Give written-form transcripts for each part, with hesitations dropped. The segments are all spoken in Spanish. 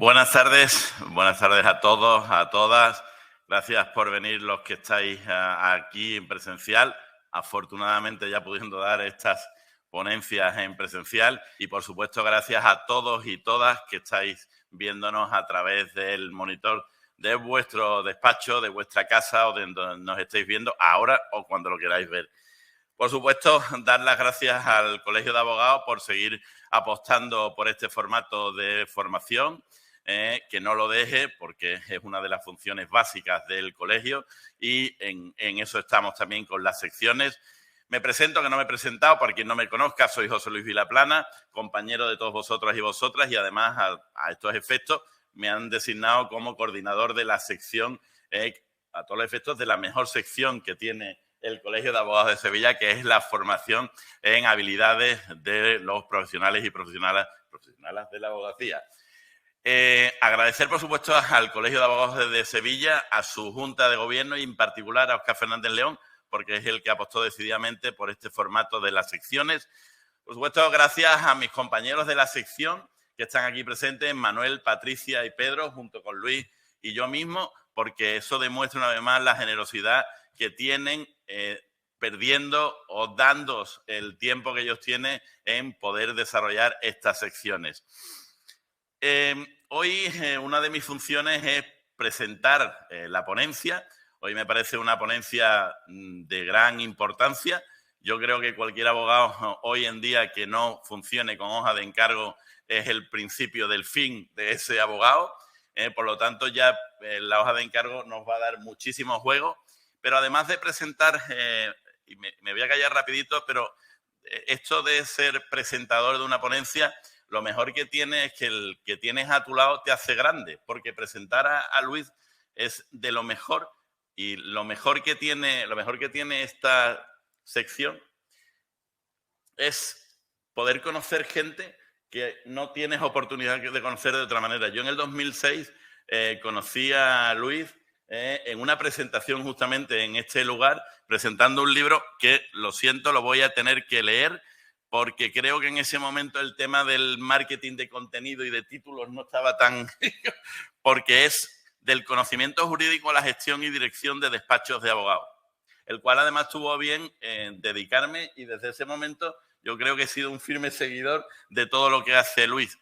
Buenas tardes a todos, a todas. Gracias por venir los que estáis aquí en presencial, afortunadamente ya pudiendo dar estas ponencias en presencial y, por supuesto, gracias a todos y todas que estáis viéndonos a través del monitor de vuestro despacho, de vuestra casa o de donde nos estéis viendo ahora o cuando lo queráis ver. Por supuesto, dar las gracias al Colegio de Abogados por seguir apostando por este formato de formación, que no lo deje porque es una de las funciones básicas del colegio y en eso estamos también con las secciones. Me presento, que no me he presentado, para quien no me conozca, soy José Luis Vilaplana, compañero de todos vosotros y vosotras, y además a estos efectos me han designado como coordinador de la sección, a todos los efectos, de la mejor sección que tiene el Colegio de Abogados de Sevilla, que es la formación en habilidades de los profesionales y profesionales de la abogacía. Agradecer, por supuesto, al Colegio de Abogados de Sevilla, a su Junta de Gobierno y, en particular, a Óscar Fernández León, porque es el que apostó decididamente por este formato de las secciones. Por supuesto, gracias a mis compañeros de la sección que están aquí presentes, Manuel, Patricia y Pedro, junto con Luis y yo mismo, porque eso demuestra una vez más la generosidad que tienen perdiendo o dándos el tiempo que ellos tienen en poder desarrollar estas secciones. Hoy una de mis funciones es presentar la ponencia. Hoy me parece una ponencia de gran importancia. Yo creo que cualquier abogado hoy en día que no funcione con hoja de encargo es el principio del fin de ese abogado. Por lo tanto, ya la hoja de encargo nos va a dar muchísimo juego. Pero además de presentar, y me voy a callar rapidito, pero esto de ser presentador de una ponencia, lo mejor que tiene es que el que tienes a tu lado te hace grande, porque presentar a Luis es de lo mejor, y lo mejor que tiene esta sección es poder conocer gente que no tienes oportunidad de conocer de otra manera. Yo en el 2006 conocí a Luis en una presentación justamente en este lugar, presentando un libro que, lo siento, lo voy a tener que leer, porque creo que en ese momento el tema del marketing de contenido y de títulos no estaba tan... porque es del conocimiento jurídico a la gestión y dirección de despachos de abogados, el cual además tuvo bien dedicarme, y desde ese momento yo creo que he sido un firme seguidor de todo lo que hace Luis.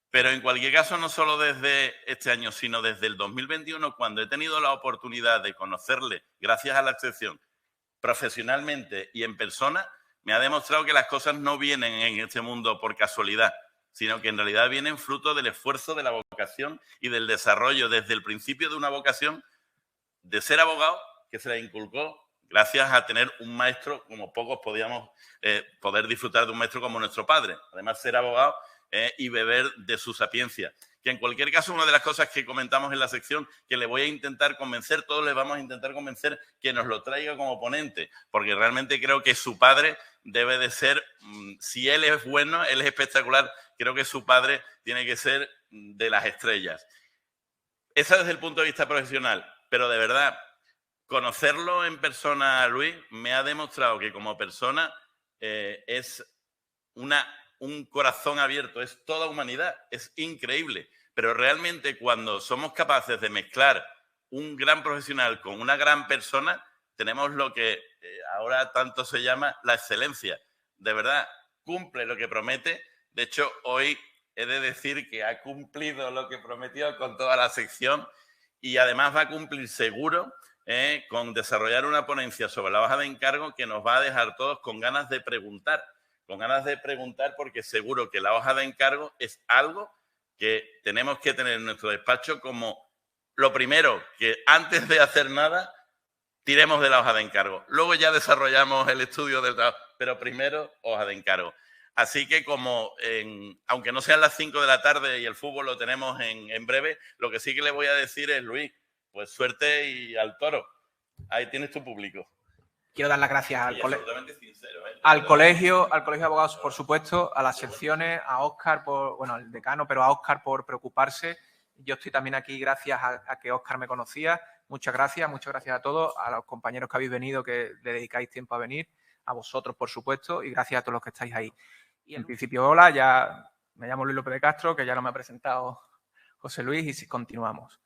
Pero en cualquier caso, no solo desde este año, sino desde el 2021, cuando he tenido la oportunidad de conocerle, gracias a la excepción, profesionalmente y en persona, me ha demostrado que las cosas no vienen en este mundo por casualidad, sino que en realidad vienen fruto del esfuerzo, de la vocación y del desarrollo desde el principio de una vocación de ser abogado, que se le inculcó gracias a tener un maestro, como pocos podíamos poder disfrutar de un maestro como nuestro padre. Además, ser abogado y beber de su sapiencia. Que en cualquier caso, una de las cosas que comentamos en la sección, que le voy a intentar convencer, todos les vamos a intentar convencer que nos lo traiga como ponente, porque realmente creo que su padre debe de ser, si él es bueno, él es espectacular, creo que su padre tiene que ser de las estrellas. Esa desde el punto de vista profesional, pero de verdad, conocerlo en persona a Luis me ha demostrado que como persona es un corazón abierto, es toda humanidad, es increíble. Pero realmente cuando somos capaces de mezclar un gran profesional con una gran persona, tenemos lo que ahora tanto se llama la excelencia. De verdad, cumple lo que promete. De hecho, hoy he de decir que ha cumplido lo que prometió con toda la sección, y además va a cumplir seguro con desarrollar una ponencia sobre la hoja de encargo que nos va a dejar todos con ganas de preguntar, porque seguro que la hoja de encargo es algo que tenemos que tener en nuestro despacho como lo primero, que antes de hacer nada tiremos de la hoja de encargo. Luego ya desarrollamos el estudio del trabajo, pero primero hoja de encargo. Así que aunque no sean las 5 de la tarde y el fútbol lo tenemos en breve, lo que sí que le voy a decir es, Luis, pues suerte y al toro. Ahí tienes tu público. Quiero dar las gracias al colegio de abogados, por supuesto, a las secciones, a Óscar, al decano, pero a Óscar por preocuparse. Yo estoy también aquí gracias a que Óscar me conocía. Muchas gracias a todos, a los compañeros que habéis venido, que le dedicáis tiempo a venir, a vosotros, por supuesto, y gracias a todos los que estáis ahí. Y en principio, hola, ya me llamo Luis López de Castro, que ya no me ha presentado José Luis, y si continuamos.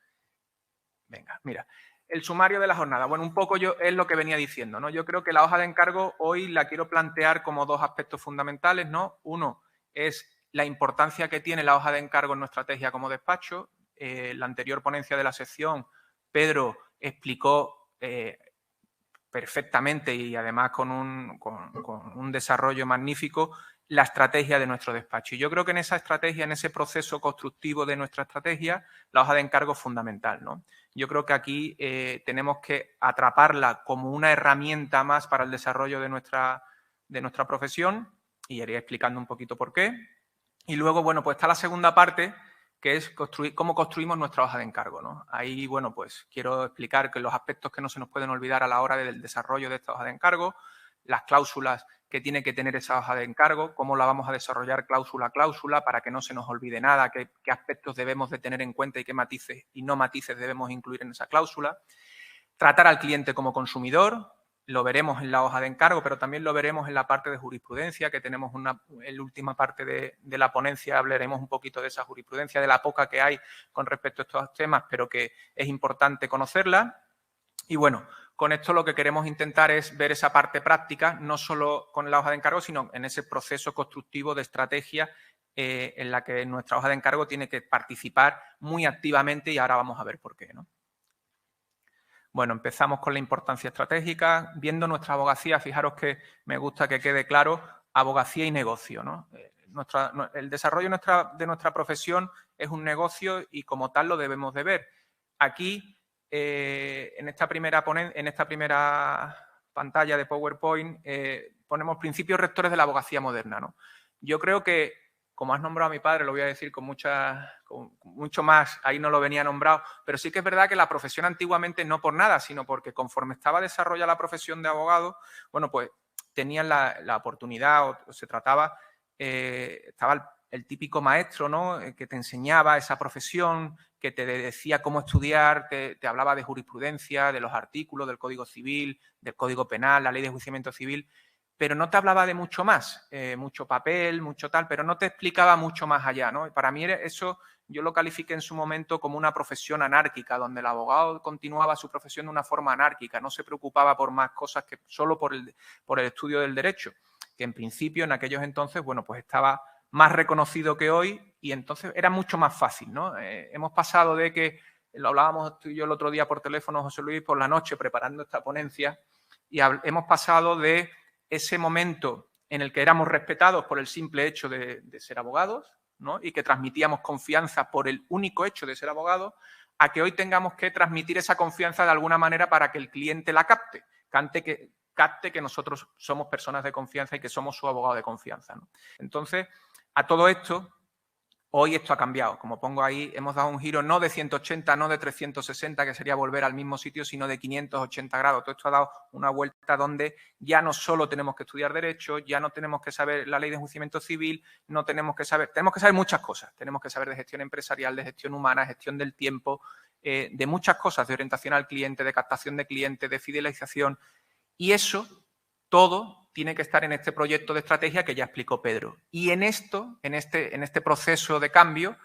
Venga, mira. El sumario de la jornada. Bueno, un poco es lo que venía diciendo, ¿no? Yo creo que la hoja de encargo hoy la quiero plantear como dos aspectos fundamentales, ¿no? Uno es la importancia que tiene la hoja de encargo en nuestra estrategia como despacho. La anterior ponencia de la sección, Pedro explicó perfectamente y además con un desarrollo magnífico la estrategia de nuestro despacho. Y yo creo que en esa estrategia, en ese proceso constructivo de nuestra estrategia, la hoja de encargo es fundamental, ¿no? Yo creo que aquí tenemos que atraparla como una herramienta más para el desarrollo de nuestra profesión, y iré explicando un poquito por qué. Y luego, bueno, pues está la segunda parte, que es cómo construimos nuestra hoja de encargo, ¿no? Ahí, bueno, pues quiero explicar que los aspectos que no se nos pueden olvidar a la hora del desarrollo de esta hoja de encargo, las cláusulas que tiene que tener esa hoja de encargo, cómo la vamos a desarrollar cláusula a cláusula para que no se nos olvide nada, qué aspectos debemos de tener en cuenta y qué matices y no matices debemos incluir en esa cláusula. Tratar al cliente como consumidor, lo veremos en la hoja de encargo, pero también lo veremos en la parte de jurisprudencia, que tenemos en la última parte de la ponencia, hablaremos un poquito de esa jurisprudencia, de la poca que hay con respecto a estos temas, pero que es importante conocerla. Y bueno, con esto lo que queremos intentar es ver esa parte práctica, no solo con la hoja de encargo, sino en ese proceso constructivo de estrategia en la que nuestra hoja de encargo tiene que participar muy activamente, y ahora vamos a ver por qué, ¿no? Bueno, empezamos con la importancia estratégica. Viendo nuestra abogacía, fijaros que me gusta que quede claro, abogacía y negocio, ¿no? El desarrollo de nuestra profesión es un negocio y como tal lo debemos de ver. Aquí, en esta primera pantalla de PowerPoint, ponemos principios rectores de la abogacía moderna, ¿no? Yo creo que, como has nombrado a mi padre, lo voy a decir con mucho más, ahí no lo venía nombrado, pero sí que es verdad que la profesión antiguamente, no por nada, sino porque conforme estaba desarrollada la profesión de abogado, bueno, pues tenían la oportunidad, o se trataba, estaba el típico maestro, ¿no?, que te enseñaba esa profesión, que te decía cómo estudiar, te hablaba de jurisprudencia, de los artículos, del Código Civil, del Código Penal, la Ley de Enjuiciamiento Civil, pero no te hablaba de mucho más, mucho papel, mucho tal, pero no te explicaba mucho más allá, ¿no? Y para mí eso yo lo califiqué en su momento como una profesión anárquica, donde el abogado continuaba su profesión de una forma anárquica, no se preocupaba por más cosas que solo por el estudio del derecho, que en principio en aquellos entonces, bueno, pues estaba más reconocido que hoy y entonces era mucho más fácil, ¿no? Hemos pasado de que, lo hablábamos tú y yo el otro día por teléfono, José Luis, por la noche preparando esta ponencia, y hemos pasado de ese momento en el que éramos respetados por el simple hecho de ser abogados, ¿no?, y que transmitíamos confianza por el único hecho de ser abogados, a que hoy tengamos que transmitir esa confianza de alguna manera para que el cliente la capte, capte que nosotros somos personas de confianza y que somos su abogado de confianza, ¿no? Entonces, a todo esto, hoy esto ha cambiado. Como pongo ahí, hemos dado un giro no de 180, no de 360, que sería volver al mismo sitio, sino de 580 grados. Todo esto ha dado una vuelta donde ya no solo tenemos que estudiar Derecho, ya no tenemos que saber la Ley de Enjuiciamiento Civil, tenemos que saber muchas cosas. Tenemos que saber de gestión empresarial, de gestión humana, gestión del tiempo, de muchas cosas, de orientación al cliente, de captación de clientes, de fidelización. Y eso todo tiene que estar en este proyecto de estrategia que ya explicó Pedro. Y en este proceso de cambio,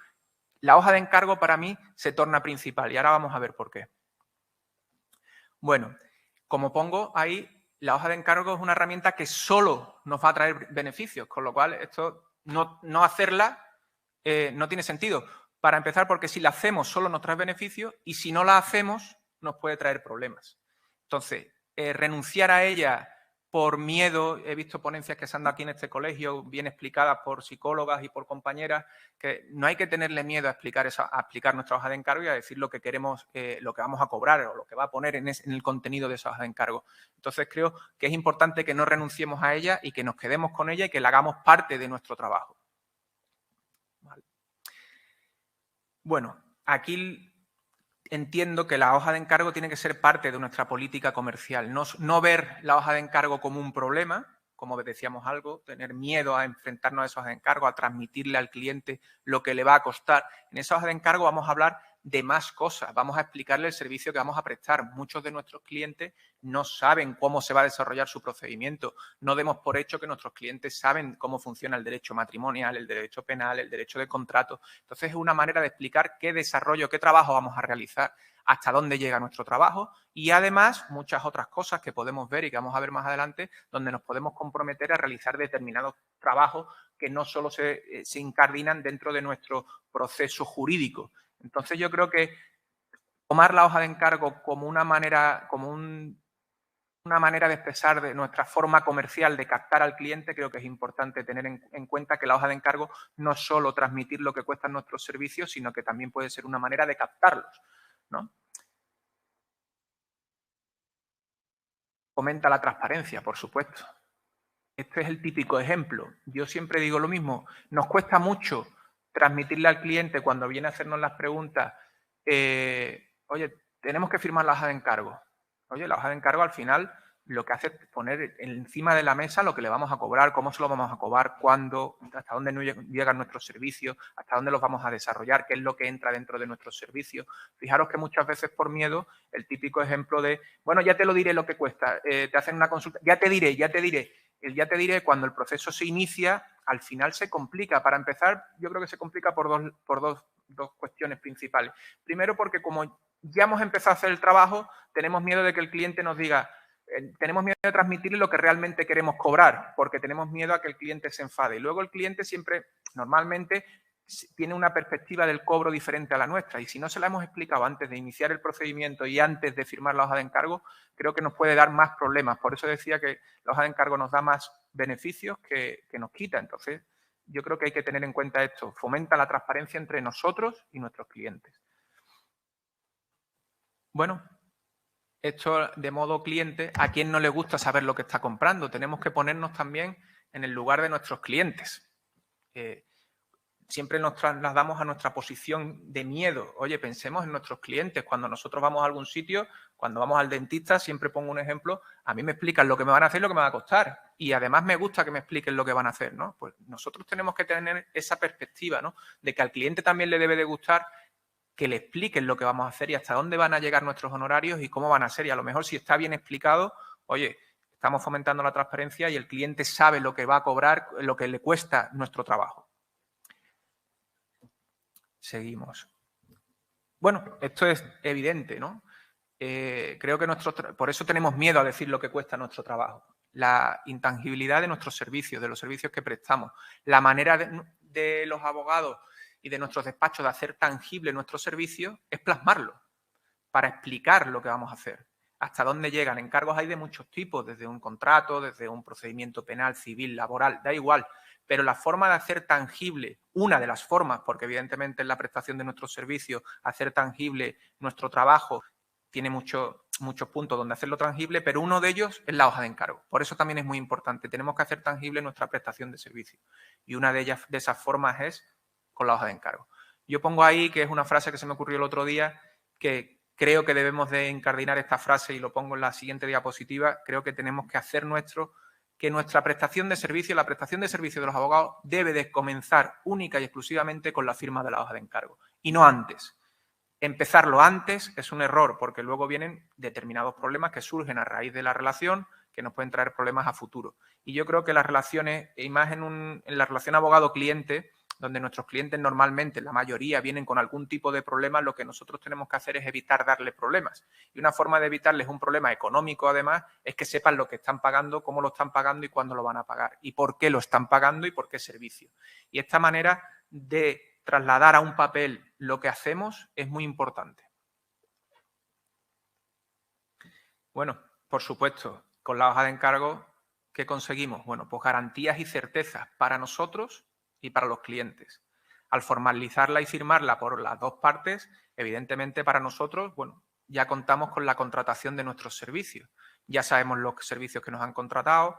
la hoja de encargo para mí se torna principal. Y ahora vamos a ver por qué. Bueno, como pongo ahí, la hoja de encargo es una herramienta que solo nos va a traer beneficios, con lo cual esto no hacerla no tiene sentido. Para empezar, porque si la hacemos solo nos trae beneficios y si no la hacemos nos puede traer problemas. Entonces, renunciar a ella por miedo, he visto ponencias que se han dado aquí en este colegio, bien explicadas por psicólogas y por compañeras, que no hay que tenerle miedo a explicar nuestra hoja de encargo y a decir lo que queremos, lo que vamos a cobrar o lo que va a poner en el contenido de esa hoja de encargo. Entonces creo que es importante que no renunciemos a ella y que nos quedemos con ella y que la hagamos parte de nuestro trabajo. Vale. Bueno, aquí entiendo que la hoja de encargo tiene que ser parte de nuestra política comercial, no ver la hoja de encargo como un problema, como decíamos algo, tener miedo a enfrentarnos a esa hoja de encargo, a transmitirle al cliente lo que le va a costar. En esa hoja de encargo vamos a hablar de más cosas. Vamos a explicarle el servicio que vamos a prestar. Muchos de nuestros clientes no saben cómo se va a desarrollar su procedimiento. No demos por hecho que nuestros clientes saben cómo funciona el derecho matrimonial, el derecho penal, el derecho de contrato. Entonces, es una manera de explicar qué desarrollo, qué trabajo vamos a realizar, hasta dónde llega nuestro trabajo y, además, muchas otras cosas que podemos ver y que vamos a ver más adelante, donde nos podemos comprometer a realizar determinados trabajos que no solo se incardinan dentro de nuestro proceso jurídico. Entonces, yo creo que tomar la hoja de encargo como una manera, una manera de expresar de nuestra forma comercial de captar al cliente, creo que es importante tener en cuenta que la hoja de encargo no es solo transmitir lo que cuestan nuestros servicios, sino que también puede ser una manera de captarlos, ¿no? Fomenta la transparencia, por supuesto. Este es el típico ejemplo. Yo siempre digo lo mismo. Nos cuesta mucho transmitirle al cliente cuando viene a hacernos las preguntas, oye, tenemos que firmar la hoja de encargo. Oye, la hoja de encargo al final lo que hace es poner encima de la mesa lo que le vamos a cobrar, cómo se lo vamos a cobrar, cuándo, hasta dónde llegan nuestros servicios, hasta dónde los vamos a desarrollar, qué es lo que entra dentro de nuestros servicios. Fijaros que muchas veces por miedo, el típico ejemplo de, bueno, ya te lo diré lo que cuesta, te hacen una consulta, ya te diré. El ya te diré, cuando el proceso se inicia, al final se complica. Para empezar, yo creo que se complica por dos cuestiones principales. Primero, porque como ya hemos empezado a hacer el trabajo, tenemos miedo de que el cliente nos diga, tenemos miedo de transmitirle lo que realmente queremos cobrar, porque tenemos miedo a que el cliente se enfade. Y luego el cliente siempre, normalmente, tiene una perspectiva del cobro diferente a la nuestra, y si no se la hemos explicado antes de iniciar el procedimiento y antes de firmar la hoja de encargo, creo que nos puede dar más problemas. Por eso decía que la hoja de encargo nos da más beneficios que nos quita. Entonces, yo creo que hay que tener en cuenta esto. Fomenta la transparencia entre nosotros y nuestros clientes. Bueno, esto de modo cliente, ¿a quién no le gusta saber lo que está comprando? Tenemos que ponernos también en el lugar de nuestros clientes. Siempre nos trasladamos a nuestra posición de miedo. Oye, pensemos en nuestros clientes. Cuando nosotros vamos a algún sitio, cuando vamos al dentista, siempre pongo un ejemplo, a mí me explican lo que me van a hacer y lo que me va a costar. Y además me gusta que me expliquen lo que van a hacer, ¿no? Pues nosotros tenemos que tener esa perspectiva, ¿no? De que al cliente también le debe de gustar que le expliquen lo que vamos a hacer y hasta dónde van a llegar nuestros honorarios y cómo van a ser. Y a lo mejor, si está bien explicado, oye, estamos fomentando la transparencia y el cliente sabe lo que va a cobrar, lo que le cuesta nuestro trabajo. Seguimos. Bueno, esto es evidente, ¿no? Creo que por eso tenemos miedo a decir lo que cuesta nuestro trabajo. La intangibilidad de nuestros servicios, de los servicios que prestamos. La manera de los abogados y de nuestros despachos de hacer tangible nuestros servicios es plasmarlo, para explicar lo que vamos a hacer. Hasta dónde llegan. Encargos hay de muchos tipos, desde un contrato, desde un procedimiento penal, civil, laboral, da igual. Pero la forma de hacer tangible, una de las formas, porque evidentemente en la prestación de nuestros servicios, hacer tangible nuestro trabajo tiene muchos puntos donde hacerlo tangible, pero uno de ellos es la hoja de encargo. Por eso también es muy importante. Tenemos que hacer tangible nuestra prestación de servicio. Y una de esas formas es con la hoja de encargo. Yo pongo ahí, que es una frase que se me ocurrió el otro día, que creo que debemos de incardinar esta frase y lo pongo en la siguiente diapositiva. Creo que tenemos que hacer que nuestra prestación de servicio, la prestación de servicio de los abogados, debe de comenzar única y exclusivamente con la firma de la hoja de encargo y no antes. Empezarlo antes es un error porque luego vienen determinados problemas que surgen a raíz de la relación que nos pueden traer problemas a futuro. Y yo creo que las relaciones, y más en la relación abogado-cliente, donde nuestros clientes normalmente, la mayoría, vienen con algún tipo de problema, lo que nosotros tenemos que hacer es evitar darles problemas. Y una forma de evitarles un problema económico, además, es que sepan lo que están pagando, cómo lo están pagando y cuándo lo van a pagar. Y por qué lo están pagando y por qué servicio. Y esta manera de trasladar a un papel lo que hacemos es muy importante. Bueno, por supuesto, con la hoja de encargo, ¿qué conseguimos? Bueno, pues garantías y certezas para nosotros y para los clientes. Al formalizarla y firmarla por las dos partes, evidentemente para nosotros, bueno, ya contamos con la contratación de nuestros servicios. Ya sabemos los servicios que nos han contratado.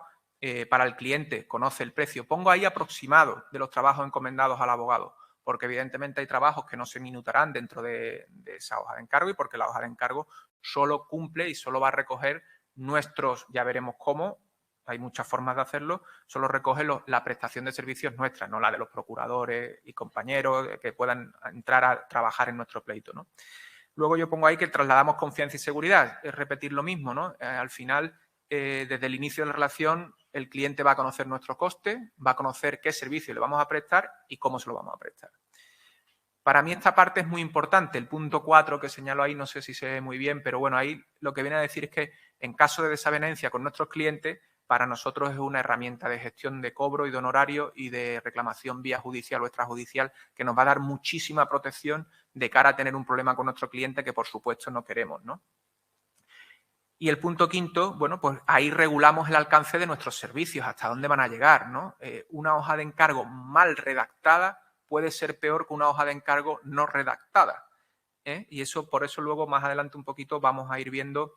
Para el cliente conoce el precio. Pongo ahí aproximado de los trabajos encomendados al abogado, porque evidentemente hay trabajos que no se minutarán dentro de esa hoja de encargo y porque la hoja de encargo solo cumple y solo va a recoger nuestros, ya veremos cómo, hay muchas formas de hacerlo, solo recoge la prestación de servicios nuestra, no la de los procuradores y compañeros que puedan entrar a trabajar en nuestro pleito, ¿no? Luego yo pongo ahí que trasladamos confianza y seguridad, es repetir lo mismo, ¿no? Al final, desde el inicio de la relación, el cliente va a conocer nuestro coste, va a conocer qué servicio le vamos a prestar y cómo se lo vamos a prestar. Para mí esta parte es muy importante. El punto 4 que señalo ahí, no sé si se ve muy bien, pero bueno, ahí lo que viene a decir es que en caso de desavenencia con nuestros clientes, para nosotros es una herramienta de gestión de cobro y de honorario y de reclamación vía judicial o extrajudicial que nos va a dar muchísima protección de cara a tener un problema con nuestro cliente que por supuesto no queremos, ¿no? Y el punto 5, bueno, pues ahí regulamos el alcance de nuestros servicios, hasta dónde van a llegar, ¿no? Una hoja de encargo mal redactada puede ser peor que una hoja de encargo no redactada, ¿eh? Y eso, por eso luego más adelante un poquito vamos a ir viendo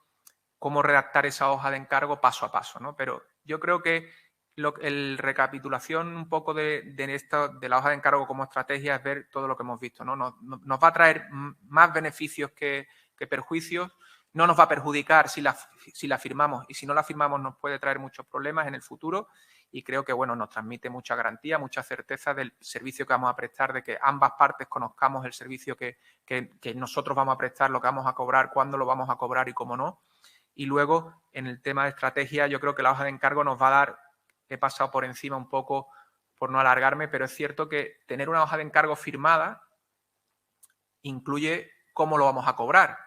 cómo redactar esa hoja de encargo paso a paso, ¿no? Pero yo creo que el recapitulación un poco de la hoja de encargo como estrategia es ver todo lo que hemos visto, ¿no? Nos va a traer más beneficios que perjuicios, no nos va a perjudicar si la firmamos y si no la firmamos nos puede traer muchos problemas en el futuro y creo que, bueno, nos transmite mucha garantía, mucha certeza del servicio que vamos a prestar, de que ambas partes conozcamos el servicio que nosotros vamos a prestar, lo que vamos a cobrar, cuándo lo vamos a cobrar y cómo no. Y luego, en el tema de estrategia, yo creo que la hoja de encargo nos va a dar, he pasado por encima un poco por no alargarme, pero es cierto que tener una hoja de encargo firmada incluye cómo lo vamos a cobrar.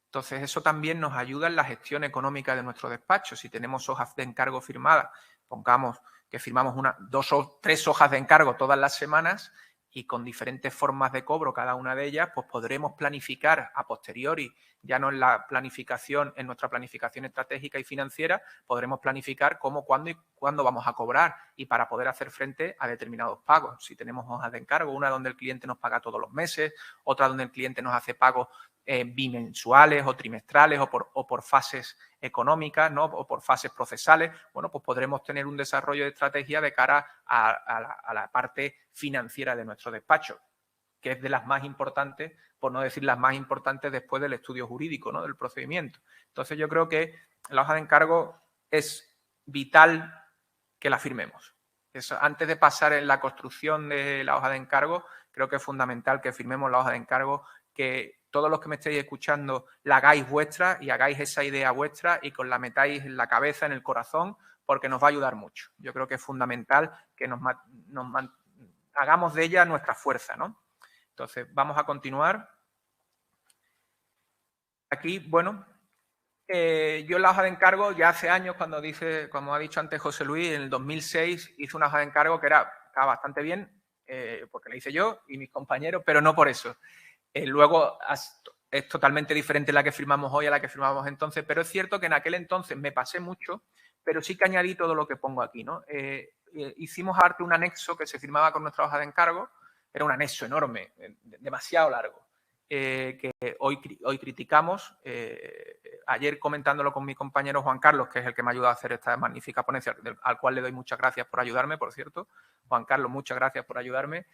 Entonces, eso también nos ayuda en la gestión económica de nuestro despacho. Si tenemos hojas de encargo firmadas, pongamos que firmamos 2 o 3 hojas de encargo todas las semanas y con diferentes formas de cobro cada una de ellas, pues podremos planificar a posteriori, ya no en la planificación, en nuestra planificación estratégica y financiera, podremos planificar cómo, cuándo y cuándo vamos a cobrar y para poder hacer frente a determinados pagos. Si tenemos hojas de encargo, una donde el cliente nos paga todos los meses, otra donde el cliente nos hace pagos bimensuales o trimestrales o por fases económicas, ¿no? O por fases procesales, bueno, pues podremos tener un desarrollo de estrategia de cara a la parte financiera de nuestro despacho, que es de las más importantes, por no decir las más importantes después del estudio jurídico, ¿no? Del procedimiento. Entonces yo creo que la hoja de encargo es vital que la firmemos. Eso, antes de pasar en la construcción de la hoja de encargo, creo que es fundamental que firmemos la hoja de encargo, que todos los que me estéis escuchando la hagáis vuestra y hagáis esa idea vuestra y la metáis en la cabeza, en el corazón, porque nos va a ayudar mucho. Yo creo que es fundamental que hagamos de ella nuestra fuerza, ¿no? Entonces, vamos a continuar. Aquí, bueno, yo en la hoja de encargo ya hace años, como ha dicho antes José Luis, en el 2006 hice una hoja de encargo que estaba bastante bien, porque la hice yo y mis compañeros, pero no por eso. Luego es totalmente diferente la que firmamos hoy a la que firmamos entonces, pero es cierto que en aquel entonces me pasé mucho, pero sí que añadí todo lo que pongo aquí, ¿no? Hicimos aparte un anexo que se firmaba con nuestra hoja de encargo, era un anexo enorme, demasiado largo, que hoy criticamos. Ayer comentándolo con mi compañero Juan Carlos, que es el que me ha ayudado a hacer esta magnífica ponencia, al cual le doy muchas gracias por ayudarme, por cierto. Juan Carlos, muchas gracias por ayudarme.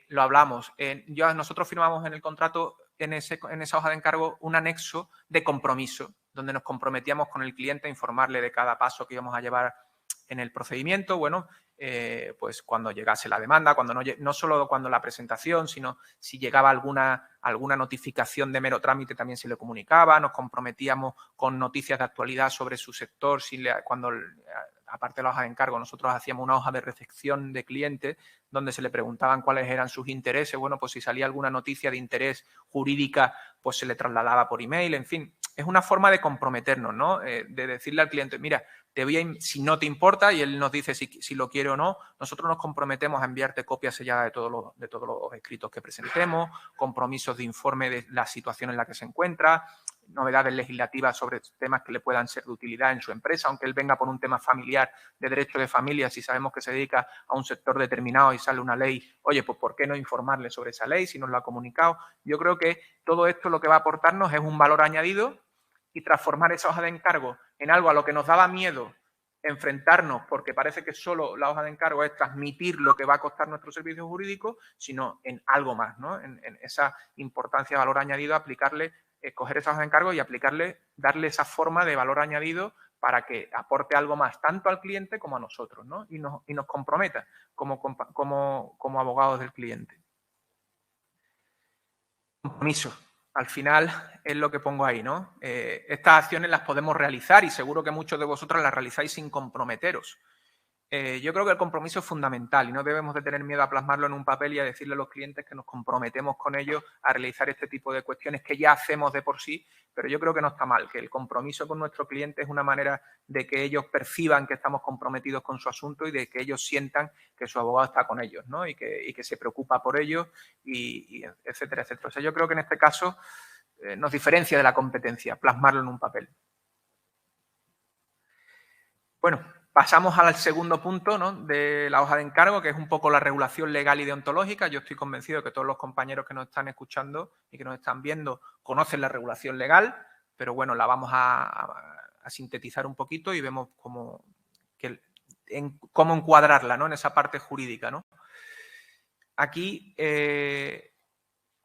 Lo hablamos. Nosotros firmamos en el contrato, en esa hoja de encargo, un anexo de compromiso, donde nos comprometíamos con el cliente a informarle de cada paso que íbamos a llevar en el procedimiento. Bueno, pues cuando llegase la demanda, no solo cuando la presentación, sino si llegaba alguna notificación de mero trámite también se le comunicaba, nos comprometíamos con noticias de actualidad sobre su sector, aparte de la hoja de encargo, nosotros hacíamos una hoja de recepción de clientes donde se le preguntaban cuáles eran sus intereses. Bueno, pues si salía alguna noticia de interés jurídica, pues se le trasladaba por email. En fin, es una forma de comprometernos, ¿no? De decirle al cliente, mira, si no te importa, y él nos dice si lo quiere o no, nosotros nos comprometemos a enviarte copias selladas de todos los escritos que presentemos, compromisos de informe de la situación en la que se encuentra, novedades legislativas sobre temas que le puedan ser de utilidad en su empresa, aunque él venga por un tema familiar, de derecho de familia, si sabemos que se dedica a un sector determinado y sale una ley, oye, pues ¿por qué no informarle sobre esa ley si nos lo ha comunicado? Yo creo que todo esto lo que va a aportarnos es un valor añadido y transformar esa hoja de encargo en algo a lo que nos daba miedo enfrentarnos, porque parece que solo la hoja de encargo es transmitir lo que va a costar nuestro servicio jurídico, sino en algo más, ¿no? En esa importancia, valor añadido, aplicarle, coger esa hoja de encargo y aplicarle, darle esa forma de valor añadido para que aporte algo más tanto al cliente como a nosotros, ¿no? Y nos comprometa como abogados del cliente. Compromiso. Al final es lo que pongo ahí, ¿no? Estas acciones las podemos realizar y seguro que muchos de vosotros las realizáis sin comprometeros. Yo creo que el compromiso es fundamental y no debemos de tener miedo a plasmarlo en un papel y a decirle a los clientes que nos comprometemos con ellos a realizar este tipo de cuestiones que ya hacemos de por sí, pero yo creo que no está mal, que el compromiso con nuestro cliente es una manera de que ellos perciban que estamos comprometidos con su asunto y de que ellos sientan que su abogado está con ellos, ¿no? Y que se preocupa por ellos y etcétera, etcétera. O sea, yo creo que en este caso nos diferencia de la competencia, plasmarlo en un papel. Bueno, pasamos al segundo punto, ¿no?, de la hoja de encargo, que es un poco la regulación legal y deontológica. Yo estoy convencido de que todos los compañeros que nos están escuchando y que nos están viendo conocen la regulación legal, pero bueno, la vamos a sintetizar un poquito y vemos cómo encuadrarla, ¿no?, en esa parte jurídica, ¿no? Aquí,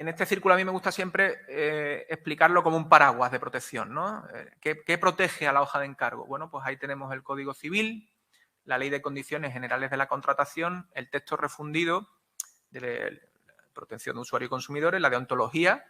en este círculo a mí me gusta siempre explicarlo como un paraguas de protección, ¿no? ¿Qué protege a la hoja de encargo? Bueno, pues ahí tenemos el Código Civil, la Ley de Condiciones Generales de la Contratación, el texto refundido de protección de usuarios y consumidores, la deontología,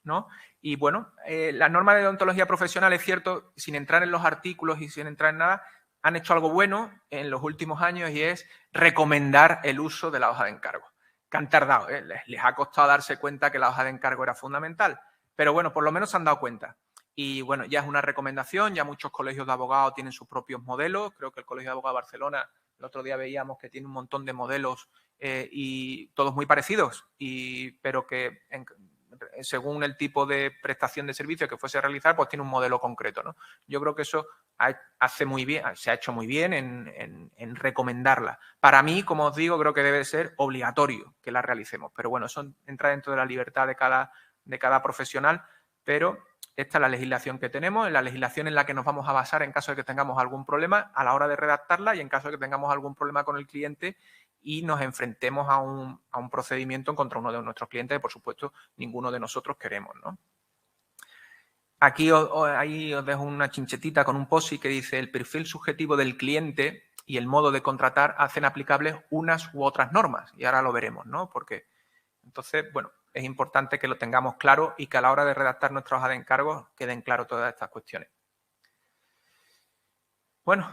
¿no? Y bueno, las normas de deontología profesional, es cierto, sin entrar en los artículos y sin entrar en nada, han hecho algo bueno en los últimos años y es recomendar el uso de la hoja de encargo. Que han tardado, les ha costado darse cuenta que la hoja de encargo era fundamental, pero bueno, por lo menos se han dado cuenta. Y bueno, ya es una recomendación, ya muchos colegios de abogados tienen sus propios modelos, creo que el Colegio de Abogados de Barcelona, el otro día veíamos que tiene un montón de modelos y todos muy parecidos, pero que según el tipo de prestación de servicio que fuese a realizar, pues tiene un modelo concreto, ¿no? Yo creo que eso se ha hecho muy bien en recomendarla. Para mí, como os digo, creo que debe ser obligatorio que la realicemos, pero bueno, eso entra dentro de la libertad de cada profesional, pero esta es la legislación que tenemos, es la legislación en la que nos vamos a basar en caso de que tengamos algún problema a la hora de redactarla y en caso de que tengamos algún problema con el cliente y nos enfrentemos a un procedimiento contra uno de nuestros clientes que, por supuesto, ninguno de nosotros queremos, ¿no? Aquí ahí os dejo una chinchetita con un post-it que dice: el perfil subjetivo del cliente y el modo de contratar hacen aplicables unas u otras normas. Y ahora lo veremos, ¿no? Porque entonces, bueno, es importante que lo tengamos claro y que a la hora de redactar nuestra hoja de encargos queden claras todas estas cuestiones. Bueno,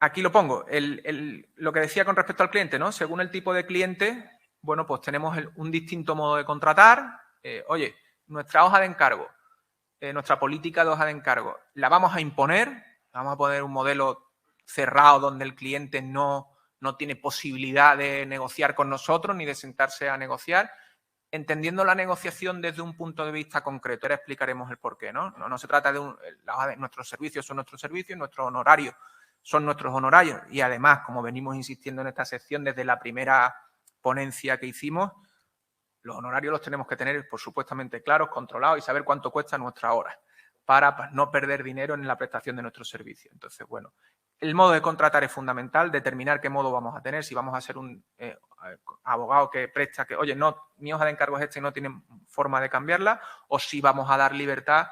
aquí lo pongo. Lo que decía con respecto al cliente, ¿no? Según el tipo de cliente, bueno, pues tenemos un distinto modo de contratar. Oye, nuestra hoja de encargo, nuestra política de hoja de encargo, la vamos a imponer, vamos a poner un modelo cerrado donde el cliente no tiene posibilidad de negociar con nosotros ni de sentarse a negociar, entendiendo la negociación desde un punto de vista concreto. Ahora explicaremos el porqué, ¿no? No se trata de nuestros servicios son nuestros servicios, nuestros honorarios son nuestros honorarios y además, como venimos insistiendo en esta sección desde la primera ponencia que hicimos, los honorarios los tenemos que tener, por supuestamente, claros, controlados y saber cuánto cuesta nuestra hora para no perder dinero en la prestación de nuestros servicios. Entonces, bueno, el modo de contratar es fundamental, determinar qué modo vamos a tener, si vamos a ser un abogado que presta, que, oye, no, mi hoja de encargo es esta y no tiene forma de cambiarla, o si vamos a dar libertad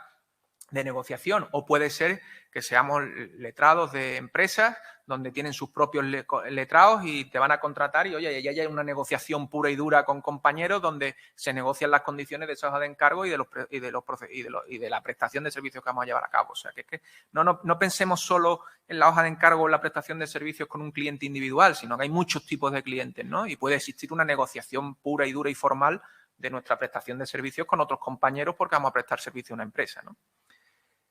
de negociación, o puede ser que seamos letrados de empresas donde tienen sus propios letrados y te van a contratar y, oye, ya hay una negociación pura y dura con compañeros donde se negocian las condiciones de esa hoja de encargo y de la prestación de servicios que vamos a llevar a cabo. O sea, que es que no pensemos solo en la hoja de encargo o en la prestación de servicios con un cliente individual, sino que hay muchos tipos de clientes, ¿no? Y puede existir una negociación pura y dura y formal de nuestra prestación de servicios con otros compañeros porque vamos a prestar servicio a una empresa, ¿no?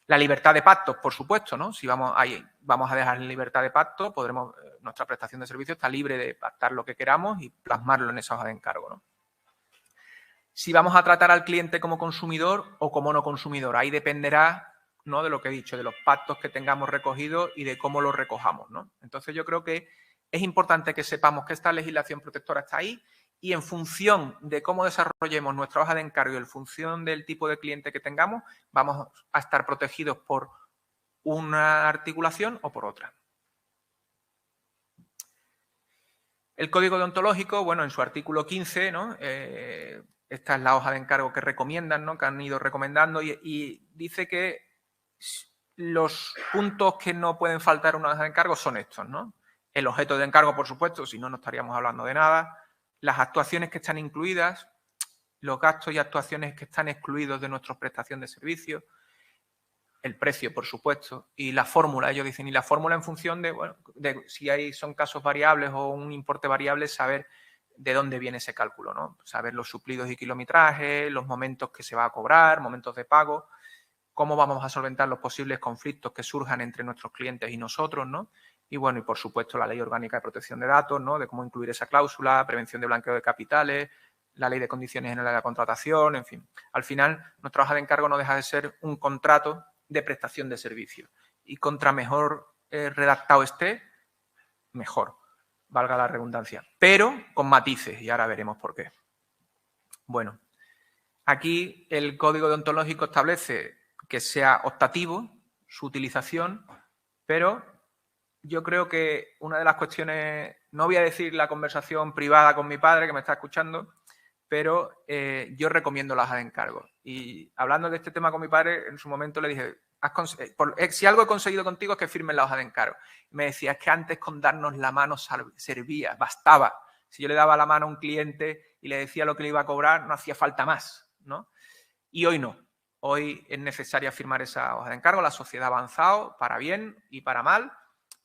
La libertad de pactos, por supuesto, ¿no? Si vamos a dejar en libertad de pacto, nuestra prestación de servicio está libre de pactar lo que queramos y plasmarlo en esa hoja de encargo, ¿no? Si vamos a tratar al cliente como consumidor o como no consumidor, ahí dependerá, ¿no?, de lo que he dicho, de los pactos que tengamos recogidos y de cómo los recojamos, ¿no? Entonces yo creo que es importante que sepamos que esta legislación protectora está ahí y en función de cómo desarrollemos nuestra hoja de encargo y en función del tipo de cliente que tengamos, vamos a estar protegidos por una articulación o por otra. El código deontológico, bueno, en su artículo 15, ¿no? Esta es la hoja de encargo que recomiendan, ¿no?, que han ido recomendando y dice que los puntos que no pueden faltar en una hoja de encargo son estos, ¿no? El objeto de encargo, por supuesto, si no, no estaríamos hablando de nada. Las actuaciones que están incluidas, los gastos y actuaciones que están excluidos de nuestra prestación de servicio, el precio, por supuesto, y la fórmula. Ellos dicen, y la fórmula en función de, bueno, de si son casos variables o un importe variable, saber de dónde viene ese cálculo, ¿no? Saber los suplidos y kilometraje, los momentos que se va a cobrar, momentos de pago, cómo vamos a solventar los posibles conflictos que surjan entre nuestros clientes y nosotros, ¿no? Y bueno, y por supuesto la Ley Orgánica de Protección de Datos, ¿no? De cómo incluir esa cláusula, prevención de blanqueo de capitales, la Ley de Condiciones Generales de la Contratación, en fin. Al final, nuestra hoja de encargo no deja de ser un contrato de prestación de servicio. Y contra mejor redactado esté, mejor, valga la redundancia. Pero con matices, y ahora veremos por qué. Bueno, aquí el código deontológico establece que sea optativo su utilización, pero yo creo que una de las cuestiones, no voy a decir la conversación privada con mi padre que me está escuchando, pero yo recomiendo la hoja de encargo. Y hablando de este tema con mi padre, en su momento le dije, si algo he conseguido contigo es que firmes la hoja de encargo. Y me decía, es que antes con darnos la mano servía, bastaba. Si yo le daba la mano a un cliente y le decía lo que le iba a cobrar, no hacía falta más, ¿no? Y hoy no. Hoy es necesaria firmar esa hoja de encargo. La sociedad ha avanzado para bien y para mal.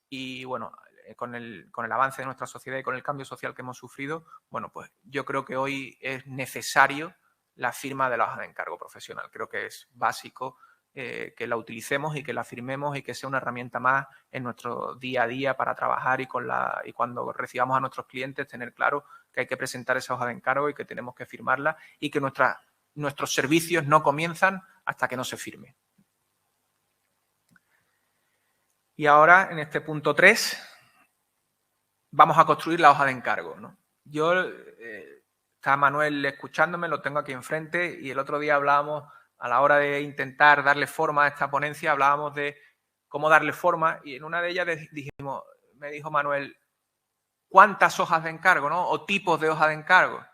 Y bueno, con el avance de nuestra sociedad y con el cambio social que hemos sufrido, bueno, pues yo creo que hoy es necesario la firma de la hoja de encargo profesional. Creo que es básico que la utilicemos y que la firmemos y que sea una herramienta más en nuestro día a día para trabajar y cuando recibamos a nuestros clientes tener claro que hay que presentar esa hoja de encargo y que tenemos que firmarla y que nuestros servicios no comienzan hasta que no se firme. Y ahora, en este punto 3, vamos a construir la hoja de encargo, ¿no? Yo, está Manuel escuchándome, lo tengo aquí enfrente, y el otro día hablábamos, a la hora de intentar darle forma a esta ponencia, hablábamos de cómo darle forma, y en una de ellas me dijo Manuel, ¿cuántas hojas de encargo, no? O tipos de hoja de encargo.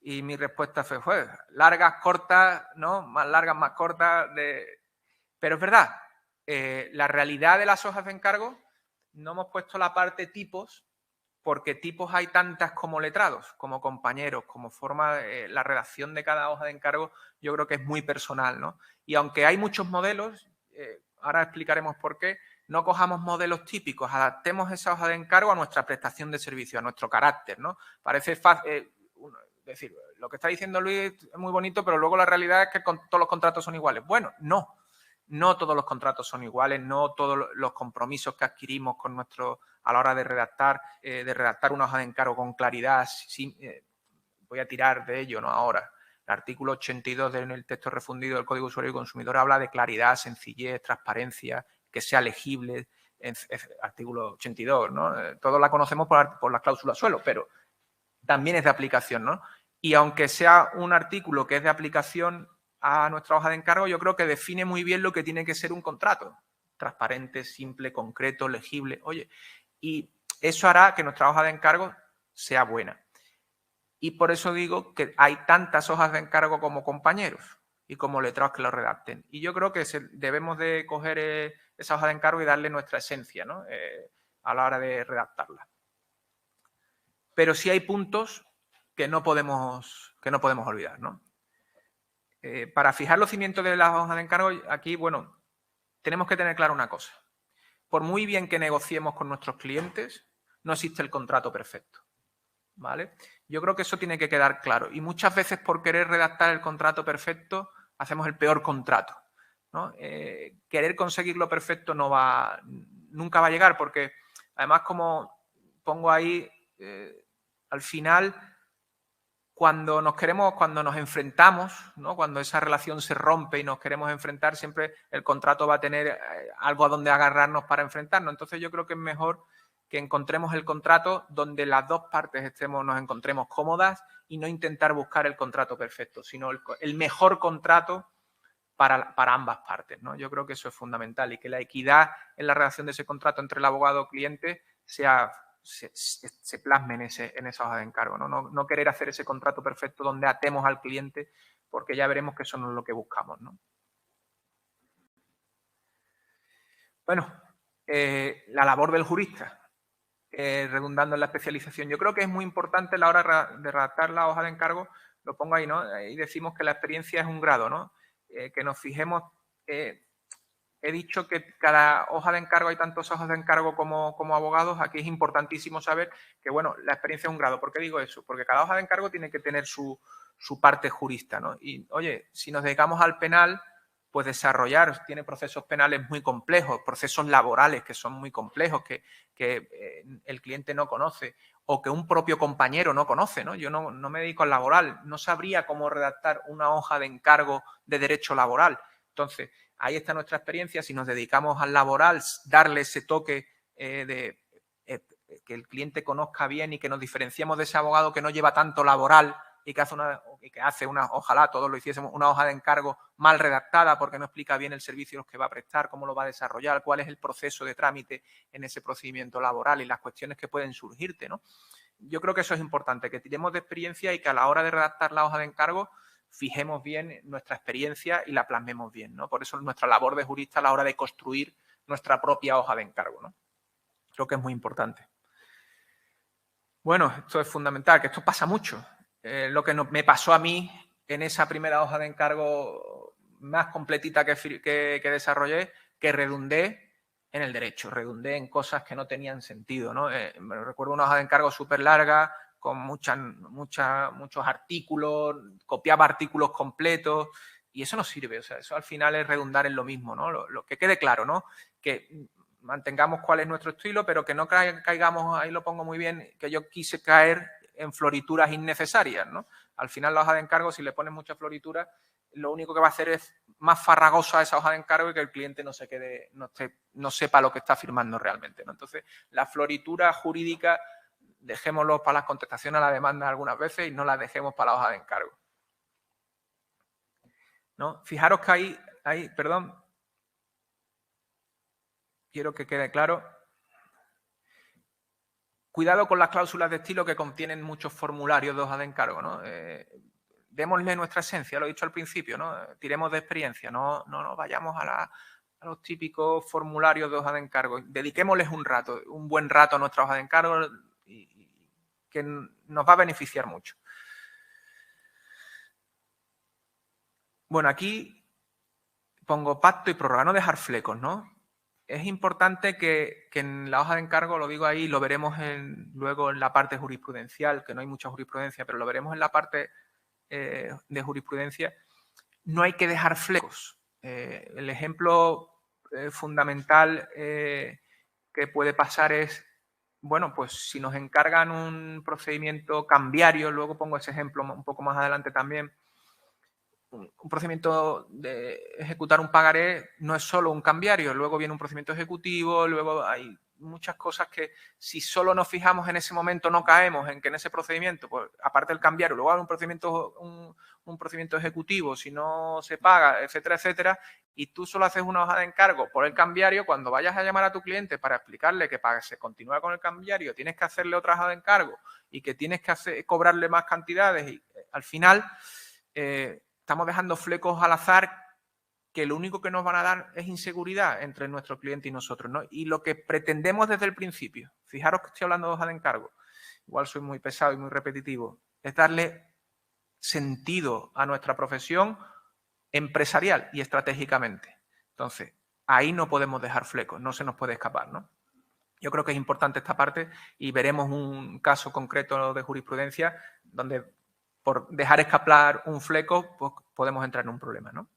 Y mi respuesta fue, largas, cortas, ¿no? Más largas, más cortas. Pero es verdad, la realidad de las hojas de encargo, no hemos puesto la parte tipos, porque tipos hay tantas como letrados, como compañeros, como forma, la redacción de cada hoja de encargo, yo creo que es muy personal, ¿no? Y aunque hay muchos modelos, ahora explicaremos por qué, no cojamos modelos típicos, adaptemos esa hoja de encargo a nuestra prestación de servicio, a nuestro carácter, ¿no? Parece fácil, decir, lo que está diciendo Luis es muy bonito, pero luego la realidad es que todos los contratos son iguales. Bueno, no todos los contratos son iguales, no todos los compromisos que adquirimos con a la hora de redactar una hoja de encargo con claridad. Voy a tirar de ello, ¿no? Ahora, el artículo 82 del texto refundido del Código de Usuario y Consumidor habla de claridad, sencillez, transparencia, que sea legible. Artículo 82, ¿no? Todos la conocemos por las cláusulas suelo, pero también es de aplicación, ¿no? Y aunque sea un artículo que es de aplicación a nuestra hoja de encargo, yo creo que define muy bien lo que tiene que ser un contrato. Transparente, simple, concreto, legible. Oye, y eso hará que nuestra hoja de encargo sea buena. Y por eso digo que hay tantas hojas de encargo como compañeros y como letrados que lo redacten. Y yo creo que debemos de coger esa hoja de encargo y darle nuestra esencia, ¿no? A la hora de redactarla. Pero sí hay puntos que no podemos olvidar, ¿no? Para fijar los cimientos de las hojas de encargo, aquí, bueno, tenemos que tener claro una cosa. Por muy bien que negociemos con nuestros clientes, no existe el contrato perfecto, ¿vale? Yo creo que eso tiene que quedar claro. Y muchas veces por querer redactar el contrato perfecto, hacemos el peor contrato, ¿no? Querer conseguir lo perfecto nunca va a llegar, porque además, como pongo ahí, al final, cuando nos enfrentamos, ¿no? Cuando esa relación se rompe y nos queremos enfrentar, siempre el contrato va a tener algo a donde agarrarnos para enfrentarnos. Entonces yo creo que es mejor que encontremos el contrato donde las dos partes nos encontremos cómodas y no intentar buscar el contrato perfecto, sino el mejor contrato para ambas partes, ¿no? Yo creo que eso es fundamental y que la equidad en la redacción de ese contrato entre el abogado y cliente se plasme en esa hoja de encargo, ¿no? No querer hacer ese contrato perfecto donde atemos al cliente, porque ya veremos que eso no es lo que buscamos, ¿no? Bueno, la labor del jurista, redundando en la especialización. Yo creo que es muy importante a la hora de redactar la hoja de encargo, lo pongo ahí, ¿no? Ahí decimos que la experiencia es un grado, ¿no? Que nos fijemos, he dicho que cada hoja de encargo, hay tantos hojas de encargo como abogados. Aquí es importantísimo saber que, bueno, la experiencia es un grado. ¿Por qué digo eso? Porque cada hoja de encargo tiene que tener su parte jurista, ¿no? Y, oye, si nos dedicamos al penal, pues desarrollar, tiene procesos penales muy complejos, procesos laborales que son muy complejos, que el cliente no conoce o que un propio compañero no conoce, ¿no? Yo no me dedico al laboral, no sabría cómo redactar una hoja de encargo de derecho laboral. Entonces, ahí está nuestra experiencia. Si nos dedicamos al laboral, darle ese toque de que el cliente conozca bien y que nos diferenciemos de ese abogado que no lleva tanto laboral y que hace una, ojalá todos lo hiciésemos, una hoja de encargo mal redactada porque no explica bien el servicio que va a prestar, cómo lo va a desarrollar, cuál es el proceso de trámite en ese procedimiento laboral y las cuestiones que pueden surgirte, ¿no? Yo creo que eso es importante, que tiremos de experiencia y que a la hora de redactar la hoja de encargo fijemos bien nuestra experiencia y la plasmemos bien, ¿no? Por eso nuestra labor de jurista a la hora de construir nuestra propia hoja de encargo, ¿no? Creo que es muy importante. Bueno, esto es fundamental, que esto pasa mucho. Lo que me pasó a mí en esa primera hoja de encargo más completita que desarrollé, que redundé en el derecho, redundé en cosas que no tenían sentido, ¿no? Me recuerdo una hoja de encargo súper larga, con muchos artículos, copiaba artículos completos, y eso no sirve. O sea, eso al final es redundar en lo mismo, ¿no? Lo que quede claro, ¿no? Que mantengamos cuál es nuestro estilo, pero que no caigamos, ahí lo pongo muy bien, que yo quise caer en florituras innecesarias, ¿no? Al final la hoja de encargo, si le pones mucha floritura, lo único que va a hacer es más farragosa esa hoja de encargo y que el cliente no sepa lo que está firmando realmente, ¿no? Entonces, la floritura jurídica, dejémoslo para las contestaciones a la demanda algunas veces y no la dejemos para la hoja de encargo, ¿no? Fijaros que ahí, perdón, quiero que quede claro. Cuidado con las cláusulas de estilo que contienen muchos formularios de hoja de encargo, ¿no? Démosle nuestra esencia, lo he dicho al principio, ¿no? Tiremos de experiencia, no nos vayamos a los típicos formularios de hoja de encargo. Dediquémosles un buen rato a nuestra hoja de encargo y que nos va a beneficiar mucho. Bueno, aquí pongo pacto y prórroga, no dejar flecos, ¿no? Es importante que en la hoja de encargo, lo digo ahí, lo veremos luego en la parte jurisprudencial, que no hay mucha jurisprudencia, pero lo veremos en la parte de jurisprudencia, no hay que dejar flecos. El ejemplo fundamental que puede pasar es, bueno, pues si nos encargan un procedimiento cambiario, luego pongo ese ejemplo un poco más adelante también, un procedimiento de ejecutar un pagaré no es solo un cambiario, luego viene un procedimiento ejecutivo, luego hay muchas cosas que si solo nos fijamos en ese momento no caemos en que en ese procedimiento, pues aparte del cambiario, luego hay un procedimiento ejecutivo, si no se paga, etcétera, etcétera, y tú solo haces una hoja de encargo por el cambiario, cuando vayas a llamar a tu cliente para explicarle que para que se continúe con el cambiario tienes que hacerle otra hoja de encargo y que tienes que cobrarle más cantidades y al final estamos dejando flecos al azar que lo único que nos van a dar es inseguridad entre nuestro cliente y nosotros, ¿no? Y lo que pretendemos desde el principio, fijaros que estoy hablando de hoja de encargo, igual soy muy pesado y muy repetitivo, es darle sentido a nuestra profesión empresarial y estratégicamente. Entonces, ahí no podemos dejar flecos, no se nos puede escapar, ¿no? Yo creo que es importante esta parte y veremos un caso concreto de jurisprudencia donde por dejar escapar un fleco pues podemos entrar en un problema, ¿no?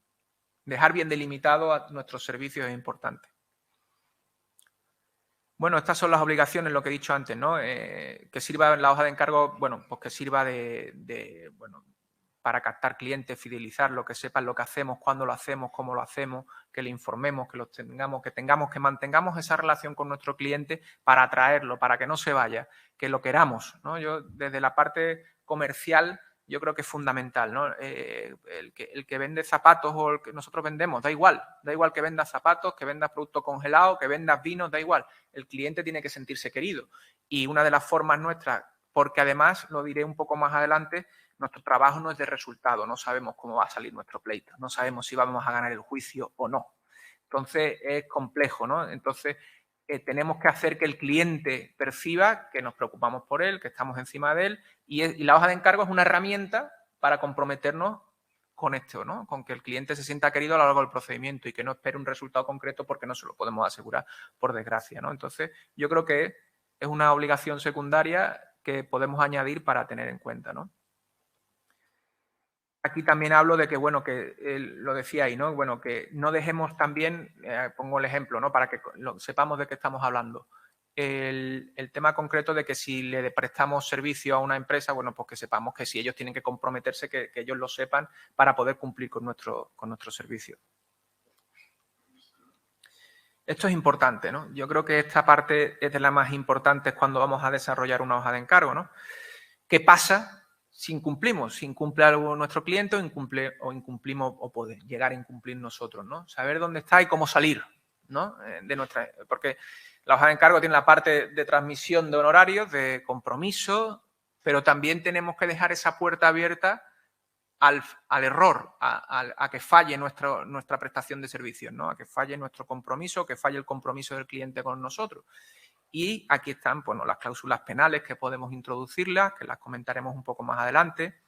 Dejar bien delimitado a nuestros servicios es importante. Bueno, estas son las obligaciones, lo que he dicho antes, ¿no? Que sirva la hoja de encargo, bueno, pues que sirva bueno, para captar clientes, fidelizarlo, que sepan lo que hacemos, cuándo lo hacemos, cómo lo hacemos, que le informemos, que mantengamos esa relación con nuestro cliente para atraerlo, para que no se vaya, que lo queramos, ¿no? Yo desde la parte comercial yo creo que es fundamental, ¿no? El que vende zapatos o el que nosotros vendemos, da igual que vendas zapatos, que vendas productos congelados, que vendas vinos, da igual. El cliente tiene que sentirse querido. Y una de las formas nuestras, porque además, lo diré un poco más adelante, nuestro trabajo no es de resultado, no sabemos cómo va a salir nuestro pleito, no sabemos si vamos a ganar el juicio o no. Entonces, es complejo, ¿no? Entonces, tenemos que hacer que el cliente perciba que nos preocupamos por él, que estamos encima de él, y la hoja de encargo es una herramienta para comprometernos con esto, ¿no? Con que el cliente se sienta querido a lo largo del procedimiento y que no espere un resultado concreto porque no se lo podemos asegurar, por desgracia, ¿no? Entonces, yo creo que es una obligación secundaria que podemos añadir para tener en cuenta, ¿no? Aquí también hablo de que, bueno, que lo decía ahí, ¿no? Bueno, que no dejemos también, pongo el ejemplo, ¿no? Para que sepamos de qué estamos hablando. El tema concreto de que si le prestamos servicio a una empresa, bueno, pues que sepamos que si ellos tienen que comprometerse, que ellos lo sepan para poder cumplir con nuestro servicio. Esto es importante, ¿no? Yo creo que esta parte es de las más importantes cuando vamos a desarrollar una hoja de encargo, ¿no? ¿Qué pasa si incumplimos? Si incumple algo nuestro cliente o incumplimos o puede llegar a incumplir nosotros, ¿no? Saber dónde está y cómo salir, ¿no? Porque la hoja de encargo tiene la parte de transmisión de honorarios, de compromiso, pero también tenemos que dejar esa puerta abierta al error, a que falle nuestra prestación de servicios, ¿no? A que falle nuestro compromiso, que falle el compromiso del cliente con nosotros. Y aquí están, bueno, las cláusulas penales que podemos introducirlas, que las comentaremos un poco más adelante.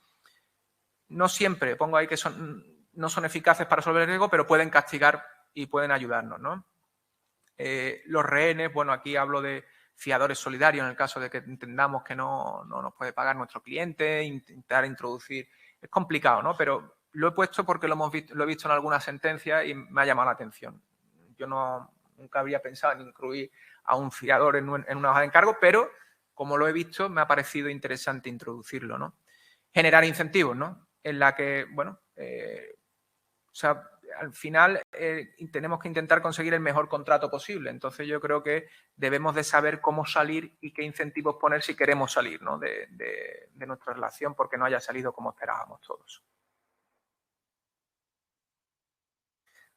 No siempre, pongo ahí que no son eficaces para resolver el riesgo, pero pueden castigar y pueden ayudarnos, ¿no? Los rehenes, bueno, aquí hablo de fiadores solidarios en el caso de que entendamos que no nos puede pagar nuestro cliente, intentar introducir. Es complicado, ¿no? Pero lo he puesto porque lo he visto en alguna sentencia y me ha llamado la atención. Yo nunca había pensado en incluir a un fiador en una hoja de encargo, pero como lo he visto, me ha parecido interesante introducirlo, ¿no? Generar incentivos, ¿no? En la que, bueno, o sea, al final tenemos que intentar conseguir el mejor contrato posible. Entonces, yo creo que debemos de saber cómo salir y qué incentivos poner si queremos salir, ¿no? de nuestra relación porque no haya salido como esperábamos todos.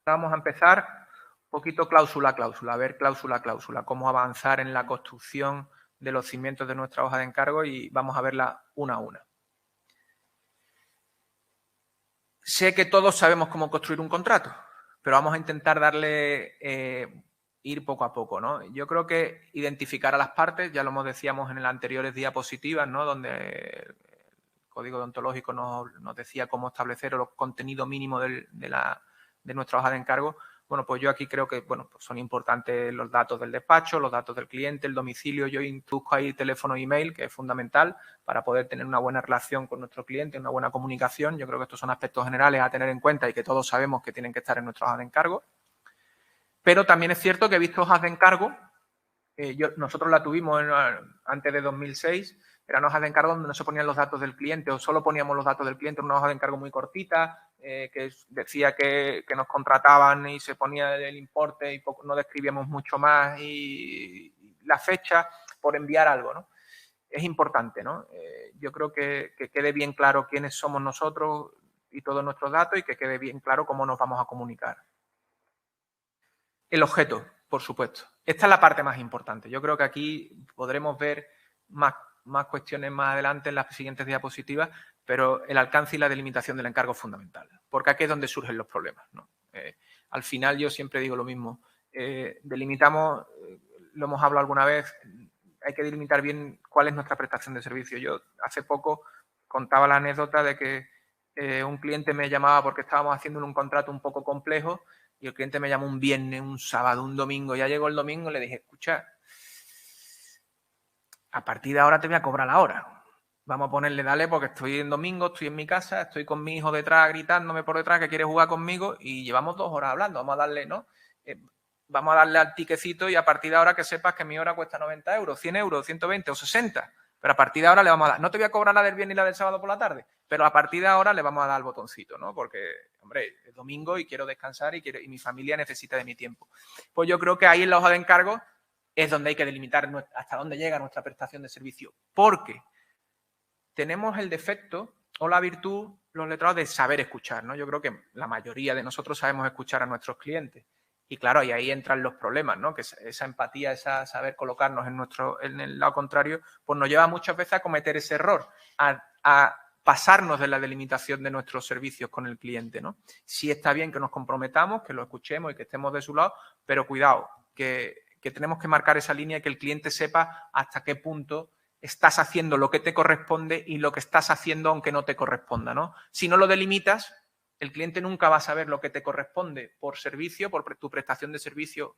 Vamos a empezar un poquito cláusula a cláusula, a ver cláusula a cláusula, cómo avanzar en la construcción de los cimientos de nuestra hoja de encargo y vamos a verla una a una. Sé que todos sabemos cómo construir un contrato, pero vamos a intentar darle ir poco a poco, ¿no? Yo creo que identificar a las partes, ya lo decíamos en las anteriores diapositivas, ¿no? Donde el código deontológico nos decía cómo establecer los contenidos mínimos de nuestra hoja de encargo. Bueno, pues yo aquí creo que bueno, pues son importantes los datos del despacho, los datos del cliente, el domicilio. Yo introduzco ahí teléfono e email, que es fundamental para poder tener una buena relación con nuestro cliente, una buena comunicación. Yo creo que estos son aspectos generales a tener en cuenta y que todos sabemos que tienen que estar en nuestra hoja de encargo. Pero también es cierto que he visto hojas de encargo, nosotros la tuvimos antes de 2006, eran hojas de encargo donde no se ponían los datos del cliente o solo poníamos los datos del cliente en una hoja de encargo muy cortita, que decía que nos contrataban y se ponía el importe y no describíamos mucho más y la fecha por enviar algo, ¿no? Es importante, ¿no? Yo creo que quede bien claro quiénes somos nosotros y todos nuestros datos y que quede bien claro cómo nos vamos a comunicar. El objeto, por supuesto. Esta es la parte más importante. Yo creo que aquí podremos ver más cuestiones más adelante en las siguientes diapositivas, pero el alcance y la delimitación del encargo es fundamental, porque aquí es donde surgen los problemas, ¿no? Al final yo siempre digo lo mismo. Delimitamos, lo hemos hablado alguna vez, hay que delimitar bien cuál es nuestra prestación de servicio. Yo hace poco contaba la anécdota de que un cliente me llamaba porque estábamos haciendo un contrato un poco complejo y el cliente me llamó un viernes, un sábado, un domingo. Ya llegó el domingo y le dije, escucha, a partir de ahora te voy a cobrar la hora. Vamos a ponerle, dale, porque estoy en domingo, estoy en mi casa, estoy con mi hijo detrás, gritándome por detrás que quiere jugar conmigo y llevamos 2 horas hablando. Vamos a darle, ¿no? Vamos a darle al tiquecito y a partir de ahora que sepas que mi hora cuesta 90 euros, 100 euros, 120 o 60. Pero a partir de ahora le vamos a dar, no te voy a cobrar la del viernes ni la del sábado por la tarde, pero a partir de ahora le vamos a dar el botoncito, ¿no? Porque, hombre, es domingo y quiero descansar y mi familia necesita de mi tiempo. Pues yo creo que ahí en la hoja de encargo es donde hay que delimitar hasta dónde llega nuestra prestación de servicio. Porque tenemos el defecto o la virtud, los letrados, de saber escuchar, ¿no? Yo creo que la mayoría de nosotros sabemos escuchar a nuestros clientes. Y claro, y ahí entran los problemas, ¿no? Que esa empatía, esa saber colocarnos en el lado contrario, pues nos lleva muchas veces a cometer ese error, a pasarnos de la delimitación de nuestros servicios con el cliente, ¿no? Sí está bien que nos comprometamos, que lo escuchemos y que estemos de su lado, pero cuidado, que tenemos que marcar esa línea y que el cliente sepa hasta qué punto estás haciendo lo que te corresponde y lo que estás haciendo aunque no te corresponda, ¿no? Si no lo delimitas, el cliente nunca va a saber lo que te corresponde por servicio, por tu prestación de servicio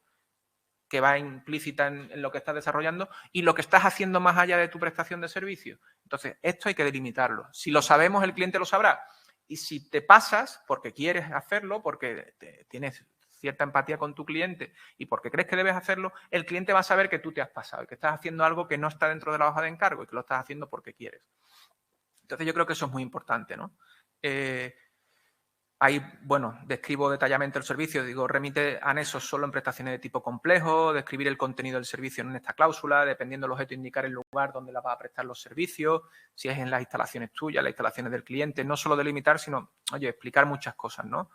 que va implícita en lo que estás desarrollando y lo que estás haciendo más allá de tu prestación de servicio. Entonces, esto hay que delimitarlo. Si lo sabemos, el cliente lo sabrá. Y si te pasas porque quieres hacerlo, porque tienes cierta empatía con tu cliente y porque crees que debes hacerlo, el cliente va a saber que tú te has pasado y que estás haciendo algo que no está dentro de la hoja de encargo y que lo estás haciendo porque quieres. Entonces, yo creo que eso es muy importante, ¿no? Ahí, bueno, describo detalladamente el servicio, digo, remite anexos solo en prestaciones de tipo complejo, describir el contenido del servicio en esta cláusula, dependiendo del objeto, indicar el lugar donde la vas a prestar los servicios, si es en las instalaciones tuyas, las instalaciones del cliente, no solo delimitar, sino, oye, explicar muchas cosas, ¿no?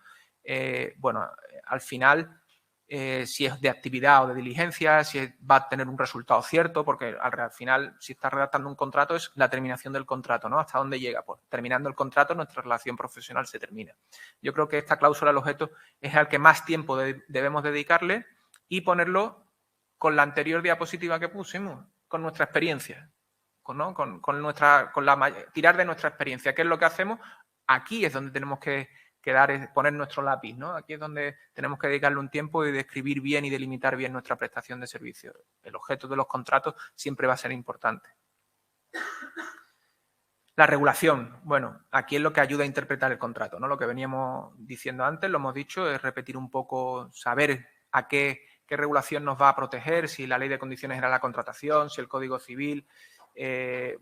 Bueno, al final, si es de actividad o de diligencia, si va a tener un resultado cierto, porque al final, si estás redactando un contrato, es la terminación del contrato, ¿no? ¿Hasta dónde llega? Pues terminando el contrato, nuestra relación profesional se termina. Yo creo que esta cláusula del objeto es al que más tiempo debemos dedicarle y ponerlo con la anterior diapositiva que pusimos, con nuestra experiencia, ¿no? Tirar de nuestra experiencia. ¿Qué es lo que hacemos? Aquí es donde tenemos que poner nuestro lápiz, ¿no? Aquí es donde tenemos que dedicarle un tiempo y describir bien y delimitar bien nuestra prestación de servicios. El objeto de los contratos siempre va a ser importante. La regulación, bueno, aquí es lo que ayuda a interpretar el contrato, ¿no? Lo que veníamos diciendo antes, lo hemos dicho, es repetir un poco, saber a qué regulación nos va a proteger, si la Ley de Condiciones Generales de la Contratación, si el Código Civil,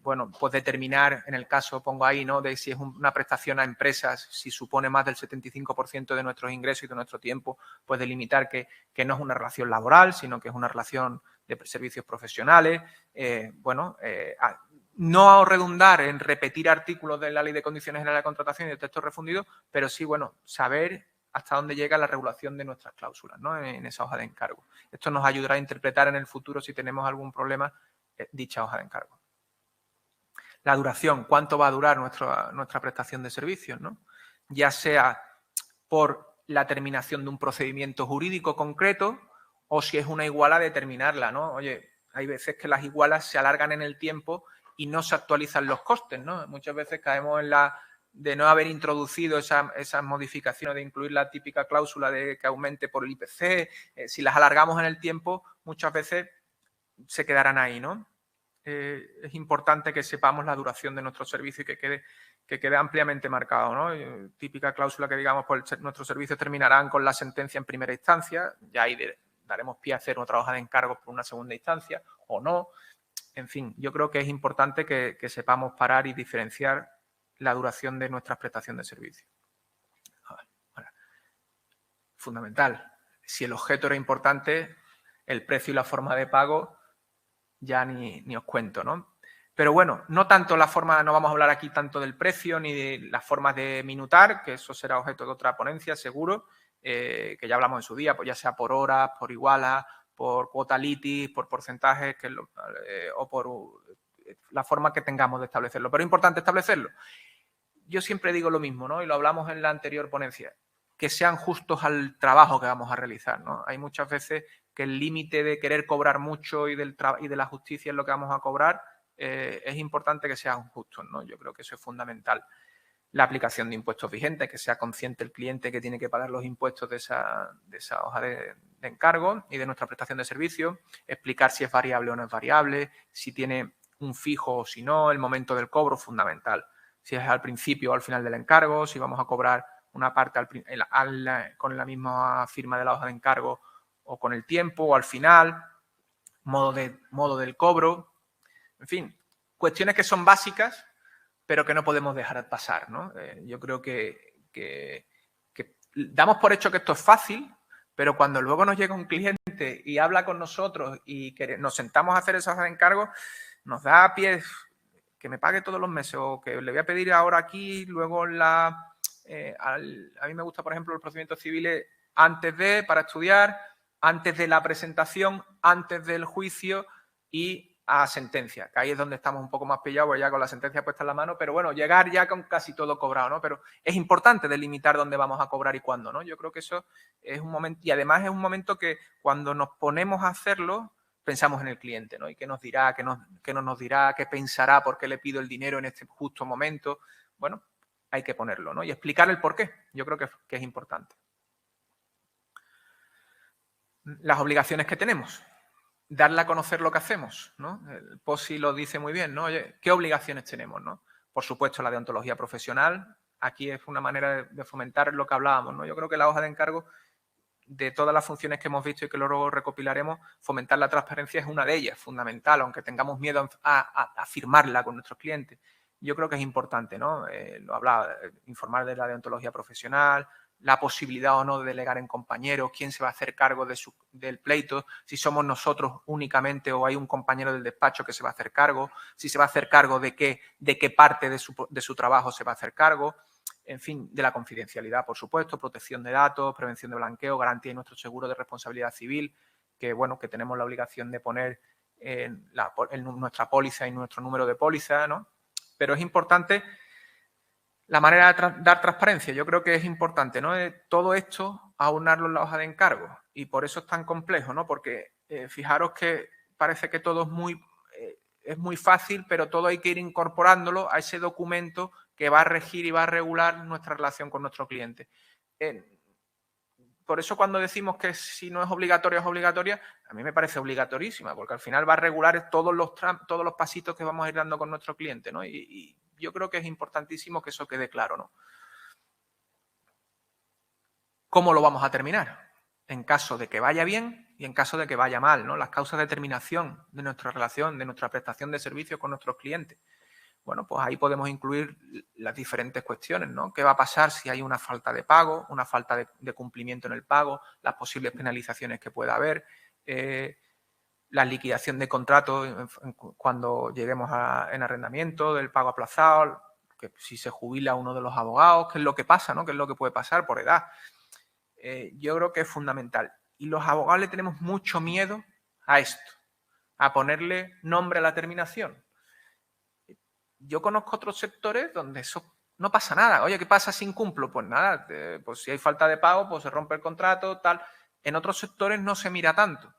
bueno, pues determinar, en el caso, pongo ahí, ¿no?, de si es una prestación a empresas, si supone más del 75% de nuestros ingresos y de nuestro tiempo, pues delimitar que no es una relación laboral, sino que es una relación de servicios profesionales, no redundar en repetir artículos de la Ley de Condiciones Generales de Contratación y de textos refundidos, pero sí, bueno, saber hasta dónde llega la regulación de nuestras cláusulas, ¿no?, en esa hoja de encargo. Esto nos ayudará a interpretar en el futuro, si tenemos algún problema, dicha hoja de encargo. La duración, ¿cuánto va a durar nuestra prestación de servicios, ¿no? Ya sea por la terminación de un procedimiento jurídico concreto o si es una iguala determinarla, ¿no? Oye, hay veces que las igualas se alargan en el tiempo y no se actualizan los costes, ¿no? Muchas veces caemos en de no haber introducido esas modificaciones, de incluir la típica cláusula de que aumente por el IPC. Si las alargamos en el tiempo, muchas veces se quedarán ahí, ¿no? Es importante que sepamos la duración de nuestro servicio y que quede ampliamente marcado, ¿no? Típica cláusula que digamos, pues nuestros servicios terminarán con la sentencia en primera instancia, ya ahí daremos pie a hacer otra hoja de encargos por una segunda instancia o no. En fin, yo creo que es importante que sepamos parar y diferenciar la duración de nuestra prestación de servicio. Fundamental. Si el objeto era importante, el precio y la forma de pago ya ni os cuento, ¿no? Pero bueno, no tanto la forma, no vamos a hablar aquí tanto del precio ni de las formas de minutar, que eso será objeto de otra ponencia, seguro, que ya hablamos en su día, pues ya sea por horas, por igualas, por cuota litis, por porcentajes, o por la forma que tengamos de establecerlo. Pero es importante establecerlo. Yo siempre digo lo mismo, ¿no? Y lo hablamos en la anterior ponencia, que sean justos al trabajo que vamos a realizar, ¿no? Hay muchas veces que el límite de querer cobrar mucho y de la justicia en lo que vamos a cobrar, es importante que sean justos, ¿no? Yo creo que eso es fundamental. La aplicación de impuestos vigentes, que sea consciente el cliente que tiene que pagar los impuestos de esa hoja de encargo y de nuestra prestación de servicio, explicar si es variable o no es variable, si tiene un fijo o si no, el momento del cobro, fundamental. Si es al principio o al final del encargo, si vamos a cobrar una parte con la misma firma de la hoja de encargo o con el tiempo o al final, modo del cobro, en fin, cuestiones que son básicas pero que no podemos dejar pasar, ¿no? Yo creo que damos por hecho que esto es fácil, pero cuando luego nos llega un cliente y habla con nosotros y que nos sentamos a hacer esas encargos, nos da a pie que me pague todos los meses o que le voy a pedir ahora aquí, luego a mí me gusta, por ejemplo, los procedimientos civiles para estudiar, antes de la presentación, antes del juicio y a sentencia, que ahí es donde estamos un poco más pillados, pues ya con la sentencia puesta en la mano, pero bueno, llegar ya con casi todo cobrado, ¿no? Pero es importante delimitar dónde vamos a cobrar y cuándo, ¿no? Yo creo que eso es un momento, y además es un momento que cuando nos ponemos a hacerlo, pensamos en el cliente, ¿no? Y qué nos dirá, qué no nos dirá, qué pensará, por qué le pido el dinero en este justo momento. Bueno, hay que ponerlo, ¿no? Y explicar el por qué. Yo creo que es importante. Las obligaciones que tenemos. Darle a conocer lo que hacemos, ¿no? El POSI lo dice muy bien, ¿no? Oye, ¿qué obligaciones tenemos, no? Por supuesto, la deontología profesional. Aquí es una manera de fomentar lo que hablábamos, ¿no? Yo creo que la hoja de encargo, de todas las funciones que hemos visto y que luego recopilaremos, fomentar la transparencia es una de ellas, fundamental, aunque tengamos miedo a firmarla con nuestros clientes. Yo creo que es importante, ¿no? Lo hablaba, informar de la deontología profesional, la posibilidad o no de delegar en compañeros, quién se va a hacer cargo del pleito, si somos nosotros únicamente o hay un compañero del despacho que se va a hacer cargo, si se va a hacer cargo de qué parte de su trabajo se va a hacer cargo, en fin, de la confidencialidad, por supuesto, protección de datos, prevención de blanqueo, garantía de nuestro seguro de responsabilidad civil, que bueno, que tenemos la obligación de poner en nuestra póliza y nuestro número de póliza, ¿no? Pero es importante la manera de dar transparencia. Yo creo que es importante, ¿no? Todo esto aunarlo en la hoja de encargo, y por eso es tan complejo, ¿no? Porque fijaros que parece que todo es muy fácil, pero todo hay que ir incorporándolo a ese documento que va a regir y va a regular nuestra relación con nuestro cliente. Por eso cuando decimos que si no es obligatoria, es obligatoria, a mí me parece obligatorísima, porque al final va a regular todos los pasitos que vamos a ir dando con nuestro cliente, ¿no? Y yo creo que es importantísimo que eso quede claro, ¿no? ¿Cómo lo vamos a terminar? En caso de que vaya bien y en caso de que vaya mal, ¿no? Las causas de terminación de nuestra relación, de nuestra prestación de servicios con nuestros clientes. Bueno, pues ahí podemos incluir las diferentes cuestiones, ¿no? ¿Qué va a pasar si hay una falta de pago, una falta de cumplimiento en el pago, las posibles penalizaciones que pueda haber, la liquidación de contratos cuando lleguemos en arrendamiento, del pago aplazado, que si se jubila uno de los abogados, qué es lo que pasa, ¿no? ¿Qué es lo que puede pasar por edad? Yo creo que es fundamental. Y los abogados le tenemos mucho miedo a esto, a ponerle nombre a la terminación. Yo conozco otros sectores donde eso no pasa nada. Oye, ¿qué pasa si incumplo? Pues nada, pues si hay falta de pago, pues se rompe el contrato, tal. En otros sectores no se mira tanto.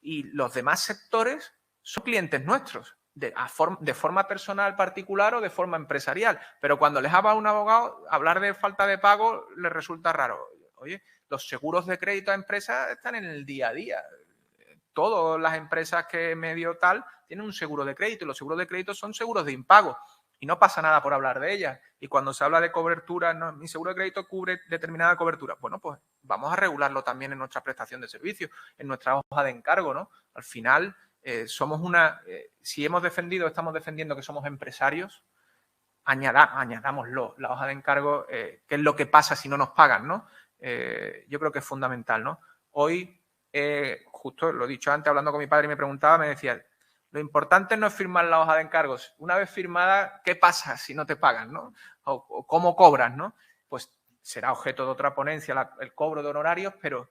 Y los demás sectores son clientes nuestros, de forma personal, particular o de forma empresarial. Pero cuando les habla a un abogado, hablar de falta de pago les resulta raro. Oye, los seguros de crédito a empresas están en el día a día. Todas las empresas que medio tal tienen un seguro de crédito y los seguros de crédito son seguros de impago y no pasa nada por hablar de ellas. Y cuando se habla de cobertura, no, mi seguro de crédito cubre determinada cobertura. Bueno, pues vamos a regularlo también en nuestra prestación de servicios, en nuestra hoja de encargo, ¿no? Al final, somos si estamos defendiendo que somos empresarios, añadámoslo, la hoja de encargo, qué es lo que pasa si no nos pagan, ¿no? Yo creo que es fundamental, ¿no? Hoy, justo lo he dicho antes, hablando con mi padre y me preguntaba, me decía, lo importante no es firmar la hoja de encargos. Una vez firmada, ¿qué pasa si no te pagan, ¿no? O cómo cobras, ¿no? Pues será objeto de otra ponencia el cobro de honorarios, pero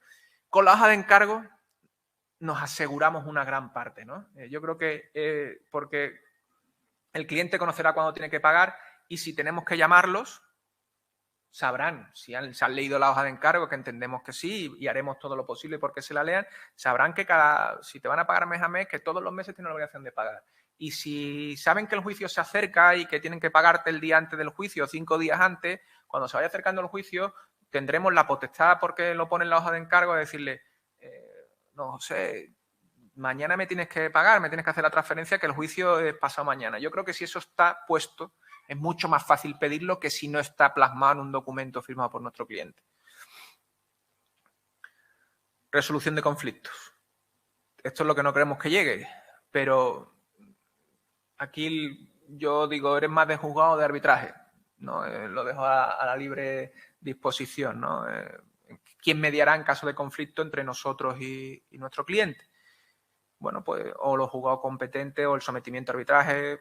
con la hoja de encargo nos aseguramos una gran parte, ¿no? Yo creo que porque el cliente conocerá cuándo tiene que pagar y si tenemos que llamarlos, sabrán, si se han leído la hoja de encargo, que entendemos que sí, y haremos todo lo posible porque se la lean, sabrán que si te van a pagar mes a mes, que todos los meses tienen la obligación de pagar. Y si saben que el juicio se acerca y que tienen que pagarte el día antes del juicio, 5 días antes, cuando se vaya acercando el juicio, tendremos la potestad, porque lo pone en la hoja de encargo, de decirle, no sé, mañana me tienes que pagar, me tienes que hacer la transferencia, que el juicio es pasado mañana. Yo creo que si eso está puesto, es mucho más fácil pedirlo que si no está plasmado en un documento firmado por nuestro cliente. Resolución de conflictos. Esto es lo que no queremos que llegue, pero aquí yo digo, eres más de juzgado o de arbitraje, ¿no? Lo dejo a la libre disposición, ¿no? ¿Quién mediará en caso de conflicto entre nosotros y nuestro cliente? Bueno, pues o los juzgados competentes o el sometimiento a arbitraje.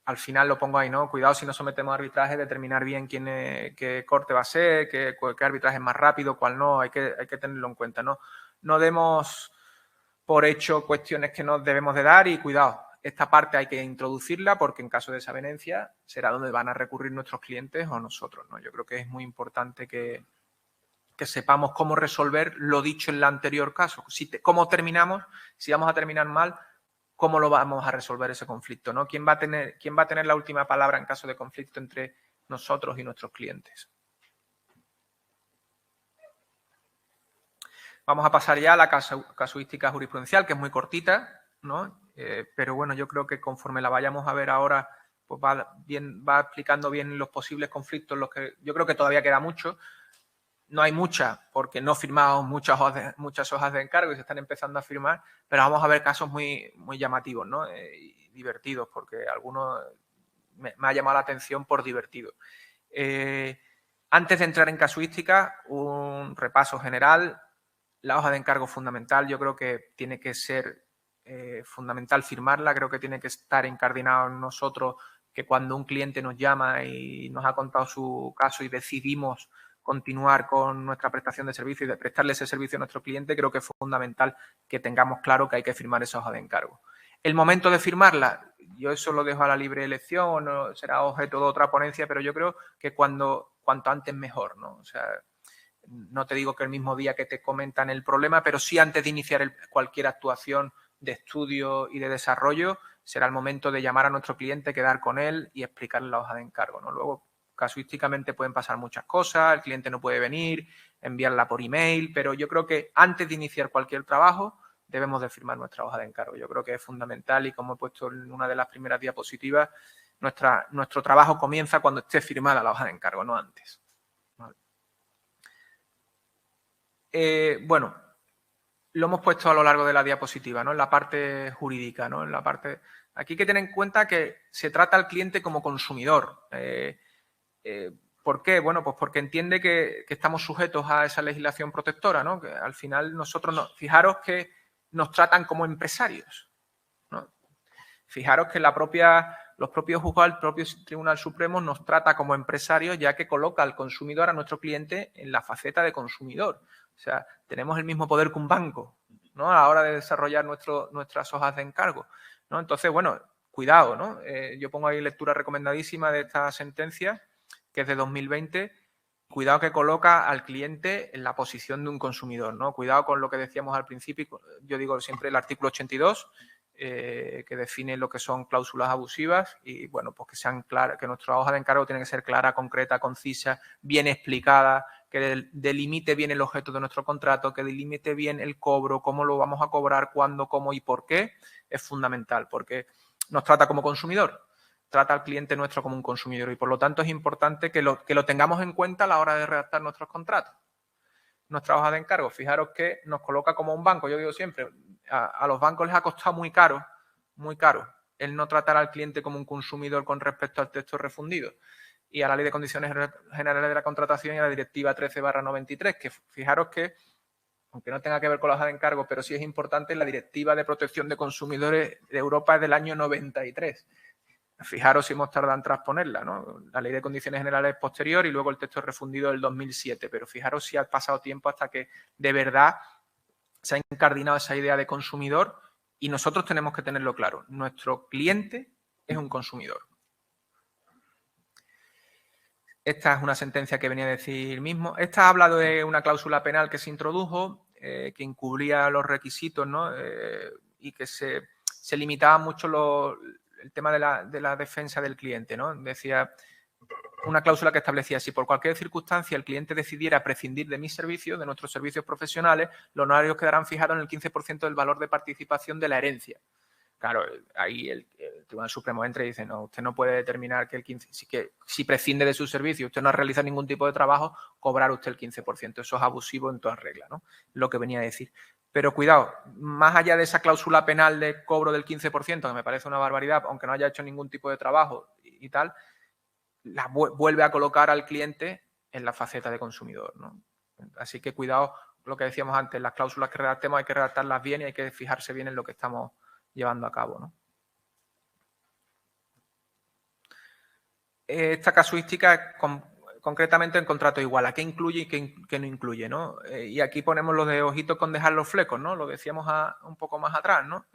Al final lo pongo ahí, ¿no? Cuidado si no sometemos a arbitraje, determinar bien qué corte va a ser, qué arbitraje es más rápido, cuál no, hay que tenerlo en cuenta, ¿no? No demos por hecho cuestiones que nos debemos de dar y cuidado, esta parte hay que introducirla porque en caso de desavenencia será donde van a recurrir nuestros clientes o nosotros, ¿no? Yo creo que es muy importante que sepamos cómo resolver lo dicho en el anterior caso. Cómo terminamos, si vamos a terminar mal, cómo lo vamos a resolver ese conflicto, ¿no? ¿Quién va a tener la última palabra en caso de conflicto entre nosotros y nuestros clientes? Vamos a pasar ya a la casuística jurisprudencial, que es muy cortita, ¿no? Pero bueno, yo creo que conforme la vayamos a ver ahora, pues va explicando bien los posibles conflictos, los que yo creo que todavía queda mucho. No hay muchas, porque no firmamos muchas hojas de encargo y se están empezando a firmar, pero vamos a ver casos muy, muy llamativos, ¿no? Y divertidos, porque algunos me ha llamado la atención por divertido. Antes de entrar en casuística, un repaso general. La hoja de encargo fundamental, yo creo que tiene que ser fundamental firmarla, creo que tiene que estar incardinado en nosotros que cuando un cliente nos llama y nos ha contado su caso y decidimos continuar con nuestra prestación de servicio y de prestarle ese servicio a nuestro cliente, creo que es fundamental que tengamos claro que hay que firmar esa hoja de encargo. El momento de firmarla, yo eso lo dejo a la libre elección, o será objeto de otra ponencia, pero yo creo que cuanto antes mejor, ¿no? O sea, no te digo que el mismo día que te comentan el problema, pero sí antes de iniciar cualquier actuación de estudio y de desarrollo, será el momento de llamar a nuestro cliente, quedar con él y explicarle la hoja de encargo, ¿no? Luego, casuísticamente pueden pasar muchas cosas, el cliente no puede venir, enviarla por email, pero yo creo que antes de iniciar cualquier trabajo debemos de firmar nuestra hoja de encargo. Yo creo que es fundamental y como he puesto en una de las primeras diapositivas, nuestro trabajo comienza cuando esté firmada la hoja de encargo, no antes. Vale. Bueno, lo hemos puesto a lo largo de la diapositiva, ¿no? En la parte jurídica, ¿no? En la parte... Aquí hay que tener en cuenta que se trata al cliente como consumidor. ¿Por qué? Bueno, pues porque entiende que estamos sujetos a esa legislación protectora, ¿no? Que al final nosotros, fijaros que nos tratan como empresarios, ¿no? Fijaros que los propios juzgados, el propio Tribunal Supremo nos trata como empresarios, ya que coloca al consumidor, a nuestro cliente, en la faceta de consumidor. O sea, tenemos el mismo poder que un banco, ¿no? A la hora de desarrollar nuestras hojas de encargo, ¿no? Entonces, bueno, cuidado, ¿no? Yo pongo ahí lectura recomendadísima de esta sentencia, que es de 2020. Cuidado que coloca al cliente en la posición de un consumidor, ¿no? Cuidado con lo que decíamos al principio. Yo digo siempre el artículo 82, que define lo que son cláusulas abusivas y, bueno, pues que sean claras, que nuestra hoja de encargo tiene que ser clara, concreta, concisa, bien explicada, que delimite bien el objeto de nuestro contrato, que delimite bien el cobro, cómo lo vamos a cobrar, cuándo, cómo y por qué, es fundamental, porque nos trata como consumidor, trata al cliente nuestro como un consumidor y, por lo tanto, es importante que lo tengamos en cuenta a la hora de redactar nuestros contratos. Nuestra hoja de encargo, fijaros que nos coloca como un banco. Yo digo siempre, a los bancos les ha costado muy caro el no tratar al cliente como un consumidor con respecto al texto refundido y a la Ley de Condiciones Generales de la Contratación y a la Directiva 13/93, que fijaros que, aunque no tenga que ver con la hoja de encargo, pero sí es importante, la Directiva de Protección de Consumidores de Europa es del año 93. Fijaros si hemos tardado en transponerla, ¿no? La Ley de Condiciones Generales es posterior y luego el texto refundido del 2007, pero fijaros si ha pasado tiempo hasta que de verdad se ha incardinado esa idea de consumidor y nosotros tenemos que tenerlo claro. Nuestro cliente es un consumidor. Esta es una sentencia que venía a decir mismo. Esta habla de una cláusula penal que se introdujo, que encubría los requisitos, ¿no? Y que se limitaba mucho el tema de la defensa del cliente, ¿no? Decía una cláusula que establecía: si por cualquier circunstancia el cliente decidiera prescindir de mis servicios, de nuestros servicios profesionales, los honorarios quedarán fijados en el 15% del valor de participación de la herencia. Claro, ahí el Tribunal Supremo entra y dice: no, usted no puede determinar que si prescinde de su servicio, usted no realiza ningún tipo de trabajo, cobrar usted el 15%. Eso es abusivo en toda regla, ¿no? Lo que venía a decir. Pero cuidado, más allá de esa cláusula penal de cobro del 15%, que me parece una barbaridad, aunque no haya hecho ningún tipo de trabajo y tal, la vuelve a colocar al cliente en la faceta de consumidor, ¿no? Así que cuidado, lo que decíamos antes, las cláusulas que redactemos hay que redactarlas bien y hay que fijarse bien en lo que estamos llevando a cabo, ¿no? Esta casuística concretamente en contrato igual, ¿a qué incluye y qué no incluye, ¿no? Y aquí ponemos lo de ojito con dejar los flecos, ¿no? Lo decíamos un poco más atrás, ¿no?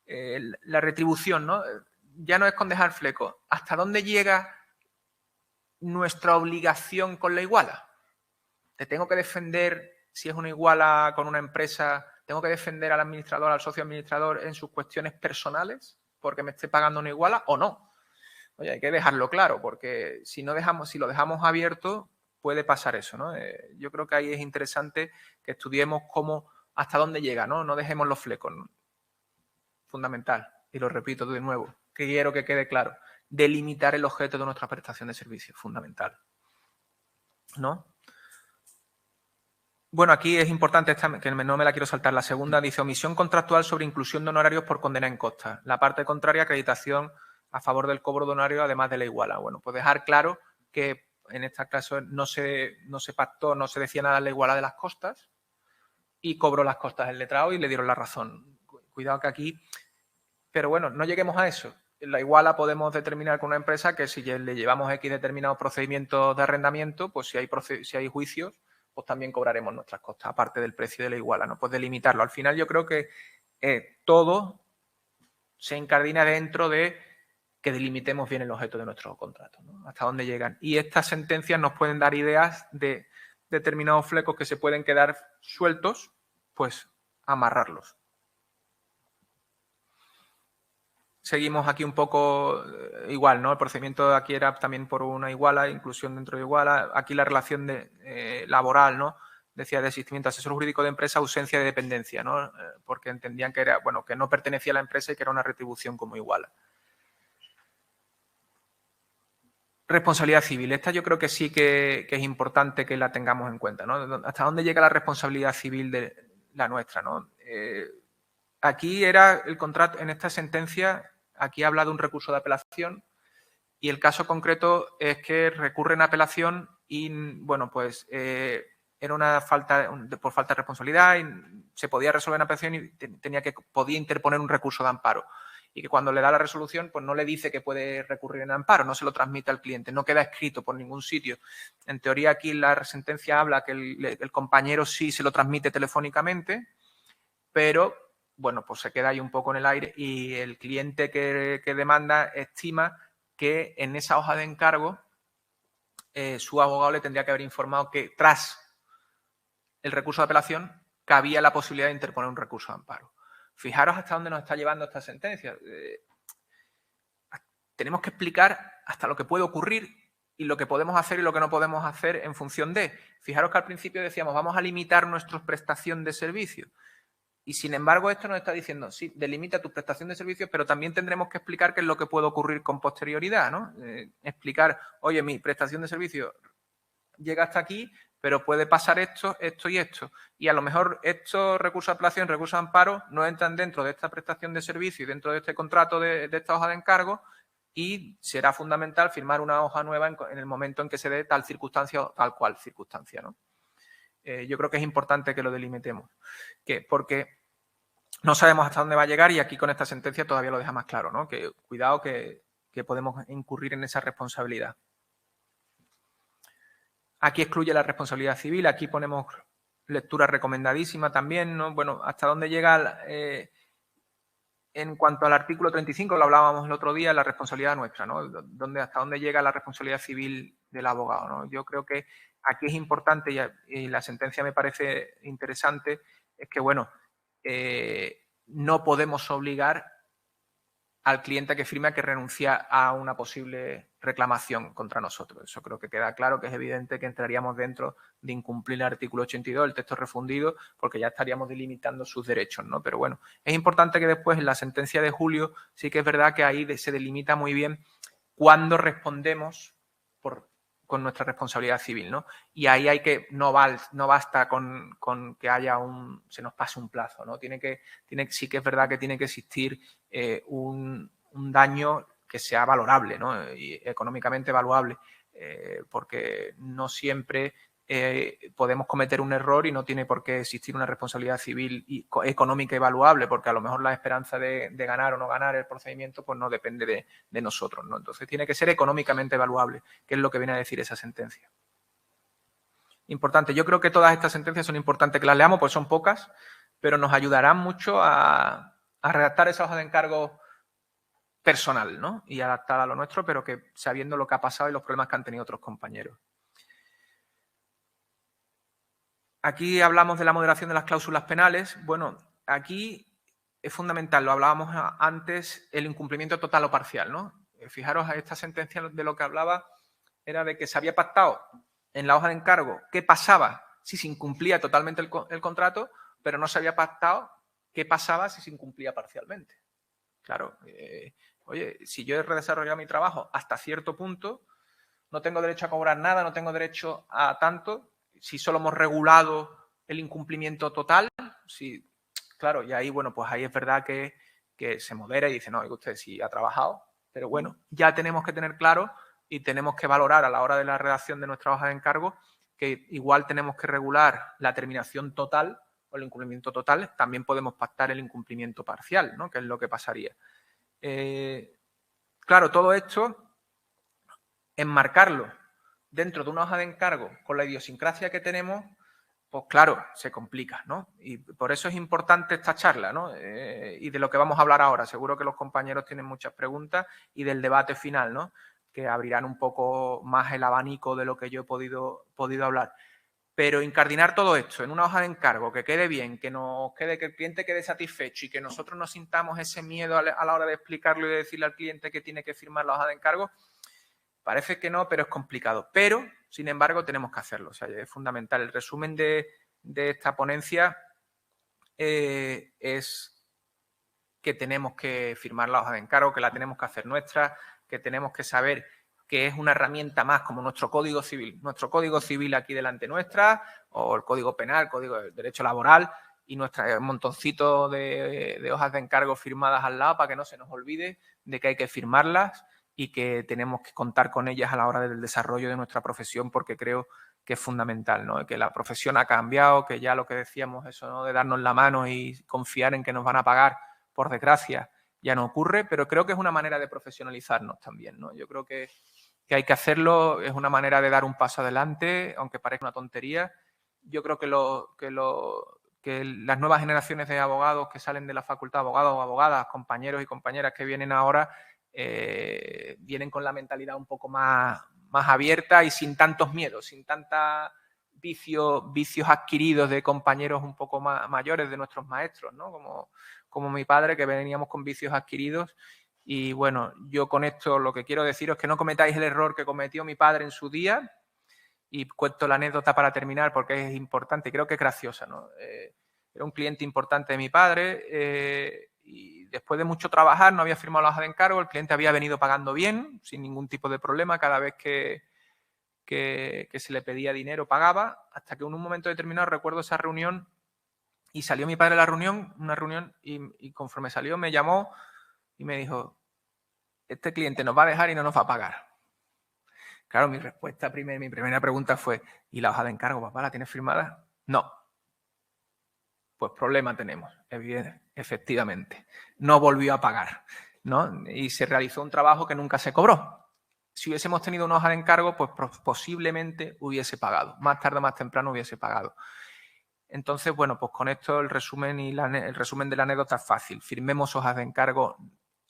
La retribución, ¿no? Ya no es con dejar flecos. ¿Hasta dónde llega nuestra obligación con la iguala? ¿Te tengo que defender, si es una iguala con una empresa, tengo que defender al administrador, al socio administrador en sus cuestiones personales porque me esté pagando una iguala o no? Oye, hay que dejarlo claro, porque si lo dejamos abierto, puede pasar eso, ¿no? Yo creo que ahí es interesante que estudiemos hasta dónde llega, ¿no? No dejemos los flecos, ¿no? Fundamental, y lo repito de nuevo, que quiero que quede claro, delimitar el objeto de nuestra prestación de servicio, fundamental, ¿no? Bueno, aquí es importante, que no me la quiero saltar, la segunda dice omisión contractual sobre inclusión de honorarios por condena en costas. La parte contraria, acreditación a favor del cobro de honorario además de la iguala. Bueno, pues dejar claro que en este caso no se pactó, no se decía nada en la iguala de las costas y cobró las costas el letrado y le dieron la razón. Cuidado que aquí... Pero bueno, no lleguemos a eso. En la iguala podemos determinar con una empresa que si le llevamos X determinados procedimientos de arrendamiento, pues si hay juicios, pues también cobraremos nuestras costas, aparte del precio de la iguala, ¿no? Pues delimitarlo. Al final yo creo que todo se incardina dentro de que delimitemos bien el objeto de nuestros contratos, ¿no? Hasta dónde llegan. Y estas sentencias nos pueden dar ideas de determinados flecos que se pueden quedar sueltos, pues amarrarlos. Seguimos aquí un poco igual, ¿no? El procedimiento aquí era también por una iguala, inclusión dentro de iguala. Aquí la relación laboral, ¿no? Decía desistimiento, asesor jurídico de empresa, ausencia de dependencia, ¿no? Porque entendían que era, bueno, que no pertenecía a la empresa y que era una retribución como iguala. Responsabilidad civil. Esta yo creo que sí que es importante que la tengamos en cuenta, ¿no? ¿Hasta dónde llega la responsabilidad civil de la nuestra, ¿no? Aquí era el contrato, en esta sentencia, aquí habla de un recurso de apelación y el caso concreto es que recurre en apelación y, bueno, pues era una por falta de responsabilidad y se podía resolver en apelación y podía interponer un recurso de amparo. Y que cuando le da la resolución, pues no le dice que puede recurrir en amparo, no se lo transmite al cliente, no queda escrito por ningún sitio. En teoría aquí la sentencia habla que el compañero sí se lo transmite telefónicamente, pero bueno, pues se queda ahí un poco en el aire y el cliente que demanda estima que en esa hoja de encargo su abogado le tendría que haber informado que tras el recurso de apelación cabía la posibilidad de interponer un recurso de amparo. Fijaros hasta dónde nos está llevando esta sentencia. Tenemos que explicar hasta lo que puede ocurrir y lo que podemos hacer y lo que no podemos hacer en función de. Fijaros que al principio decíamos, vamos a limitar nuestra prestación de servicio. Y sin embargo, esto nos está diciendo, sí, delimita tu prestación de servicios, pero también tendremos que explicar qué es lo que puede ocurrir con posterioridad, ¿no? Explicar, oye, mi prestación de servicios llega hasta aquí, pero puede pasar esto, esto y esto. Y a lo mejor estos recursos de apelación, recursos de amparo, no entran dentro de esta prestación de servicio y dentro de este contrato de esta hoja de encargo y será fundamental firmar una hoja nueva en el momento en que se dé tal circunstancia o tal cual circunstancia, ¿no? Yo creo que es importante que lo delimitemos, porque no sabemos hasta dónde va a llegar y aquí con esta sentencia todavía lo deja más claro, ¿no? Que cuidado que podemos incurrir en esa responsabilidad. Aquí excluye la responsabilidad civil, aquí ponemos lectura recomendadísima también, ¿no? Bueno, hasta dónde llega en cuanto al artículo 35, lo hablábamos el otro día, la responsabilidad nuestra, ¿no? Hasta dónde llega la responsabilidad civil del abogado, ¿no? Yo creo que aquí es importante y la sentencia me parece interesante, es que, bueno, no podemos obligar al cliente que firme a que renuncia a una posible reclamación contra nosotros. Eso creo que queda claro, que es evidente que entraríamos dentro de incumplir el artículo 82, el texto refundido, porque ya estaríamos delimitando sus derechos, ¿no? Pero bueno, es importante que después en la sentencia de julio sí que es verdad que ahí se delimita muy bien cuándo respondemos con nuestra responsabilidad civil, ¿no? Y ahí no basta con que se nos pase un plazo, ¿no? Sí que es verdad que tiene que existir un daño que sea valorable, ¿no? Y económicamente valuable, porque no siempre podemos cometer un error y no tiene por qué existir una responsabilidad civil y económica evaluable, porque a lo mejor la esperanza de ganar o no ganar el procedimiento pues no depende de nosotros, ¿no? Entonces tiene que ser económicamente evaluable, que es lo que viene a decir esa sentencia. Importante. Yo creo que todas estas sentencias son importantes que las leamos, pues son pocas, pero nos ayudarán mucho a redactar esa hoja de encargo personal, ¿no? Y adaptada a lo nuestro, pero que sabiendo lo que ha pasado y los problemas que han tenido otros compañeros. Aquí hablamos de la moderación de las cláusulas penales. Bueno, aquí es fundamental, lo hablábamos antes, el incumplimiento total o parcial, ¿no? Fijaros, esta sentencia de lo que hablaba era de que se había pactado en la hoja de encargo qué pasaba si se incumplía totalmente el contrato, pero no se había pactado qué pasaba si se incumplía parcialmente. Claro, oye, si yo he redesarrollado mi trabajo hasta cierto punto, no tengo derecho a cobrar nada, no tengo derecho a tanto. Si solo hemos regulado el incumplimiento total, sí, claro, y ahí, bueno, pues ahí es verdad que se modera y dice, no, usted sí ha trabajado, pero bueno, ya tenemos que tener claro y tenemos que valorar a la hora de la redacción de nuestra hoja de encargo que igual tenemos que regular la terminación total o el incumplimiento total, también podemos pactar el incumplimiento parcial, ¿no? Que es lo que pasaría. Claro, todo esto, enmarcarlo dentro de una hoja de encargo con la idiosincrasia que tenemos, pues claro, se complica, ¿no? Y por eso es importante esta charla, ¿no? Y de lo que vamos a hablar ahora. Seguro que los compañeros tienen muchas preguntas y del debate final, ¿no? Que abrirán un poco más el abanico de lo que yo he podido hablar. Pero incardinar todo esto en una hoja de encargo, que quede bien, que el cliente quede satisfecho y que nosotros no sintamos ese miedo a la hora de explicarlo y de decirle al cliente que tiene que firmar la hoja de encargo, parece que no, pero es complicado. Pero, sin embargo, tenemos que hacerlo. O sea, es fundamental. El resumen de esta ponencia es que tenemos que firmar la hoja de encargo, que la tenemos que hacer nuestra, que tenemos que saber que es una herramienta más como nuestro Código Civil. Nuestro Código Civil aquí delante nuestra, o el Código Penal, el Código de Derecho Laboral, y nuestro montoncito de hojas de encargo firmadas al lado para que no se nos olvide de que hay que firmarlas y que tenemos que contar con ellas a la hora del desarrollo de nuestra profesión, porque creo que es fundamental, ¿no? Que la profesión ha cambiado, que ya lo que decíamos, eso, ¿no? De darnos la mano y confiar en que nos van a pagar, por desgracia, ya no ocurre, pero creo que es una manera de profesionalizarnos también, ¿no? Yo creo que hay que hacerlo, es una manera de dar un paso adelante, aunque parezca una tontería. Yo creo que las nuevas generaciones de abogados que salen de la facultad, abogados o abogadas, compañeros y compañeras que vienen ahora, vienen con la mentalidad un poco más abierta y sin tantos miedos, sin tantos vicios adquiridos de compañeros un poco más mayores, de nuestros maestros, ¿no? Como mi padre, que veníamos con vicios adquiridos. Y bueno, yo con esto lo que quiero deciros es que no cometáis el error que cometió mi padre en su día. Y cuento la anécdota para terminar porque es importante y creo que es graciosa, ¿no? Era un cliente importante de mi padre y después de mucho trabajar, no había firmado la hoja de encargo, el cliente había venido pagando bien, sin ningún tipo de problema, cada vez que se le pedía dinero pagaba, hasta que en un momento determinado recuerdo esa reunión y salió mi padre a la reunión, una reunión, y conforme salió me llamó y me dijo, este cliente nos va a dejar y no nos va a pagar. Claro, mi primera pregunta fue, ¿y la hoja de encargo, papá, la tienes firmada? No. Pues problema tenemos, efectivamente. No volvió a pagar, ¿no? Y se realizó un trabajo que nunca se cobró. Si hubiésemos tenido una hoja de encargo, pues posiblemente hubiese pagado. Más tarde o más temprano hubiese pagado. Entonces, bueno, pues con esto el resumen el resumen de la anécdota es fácil. Firmemos hojas de encargo,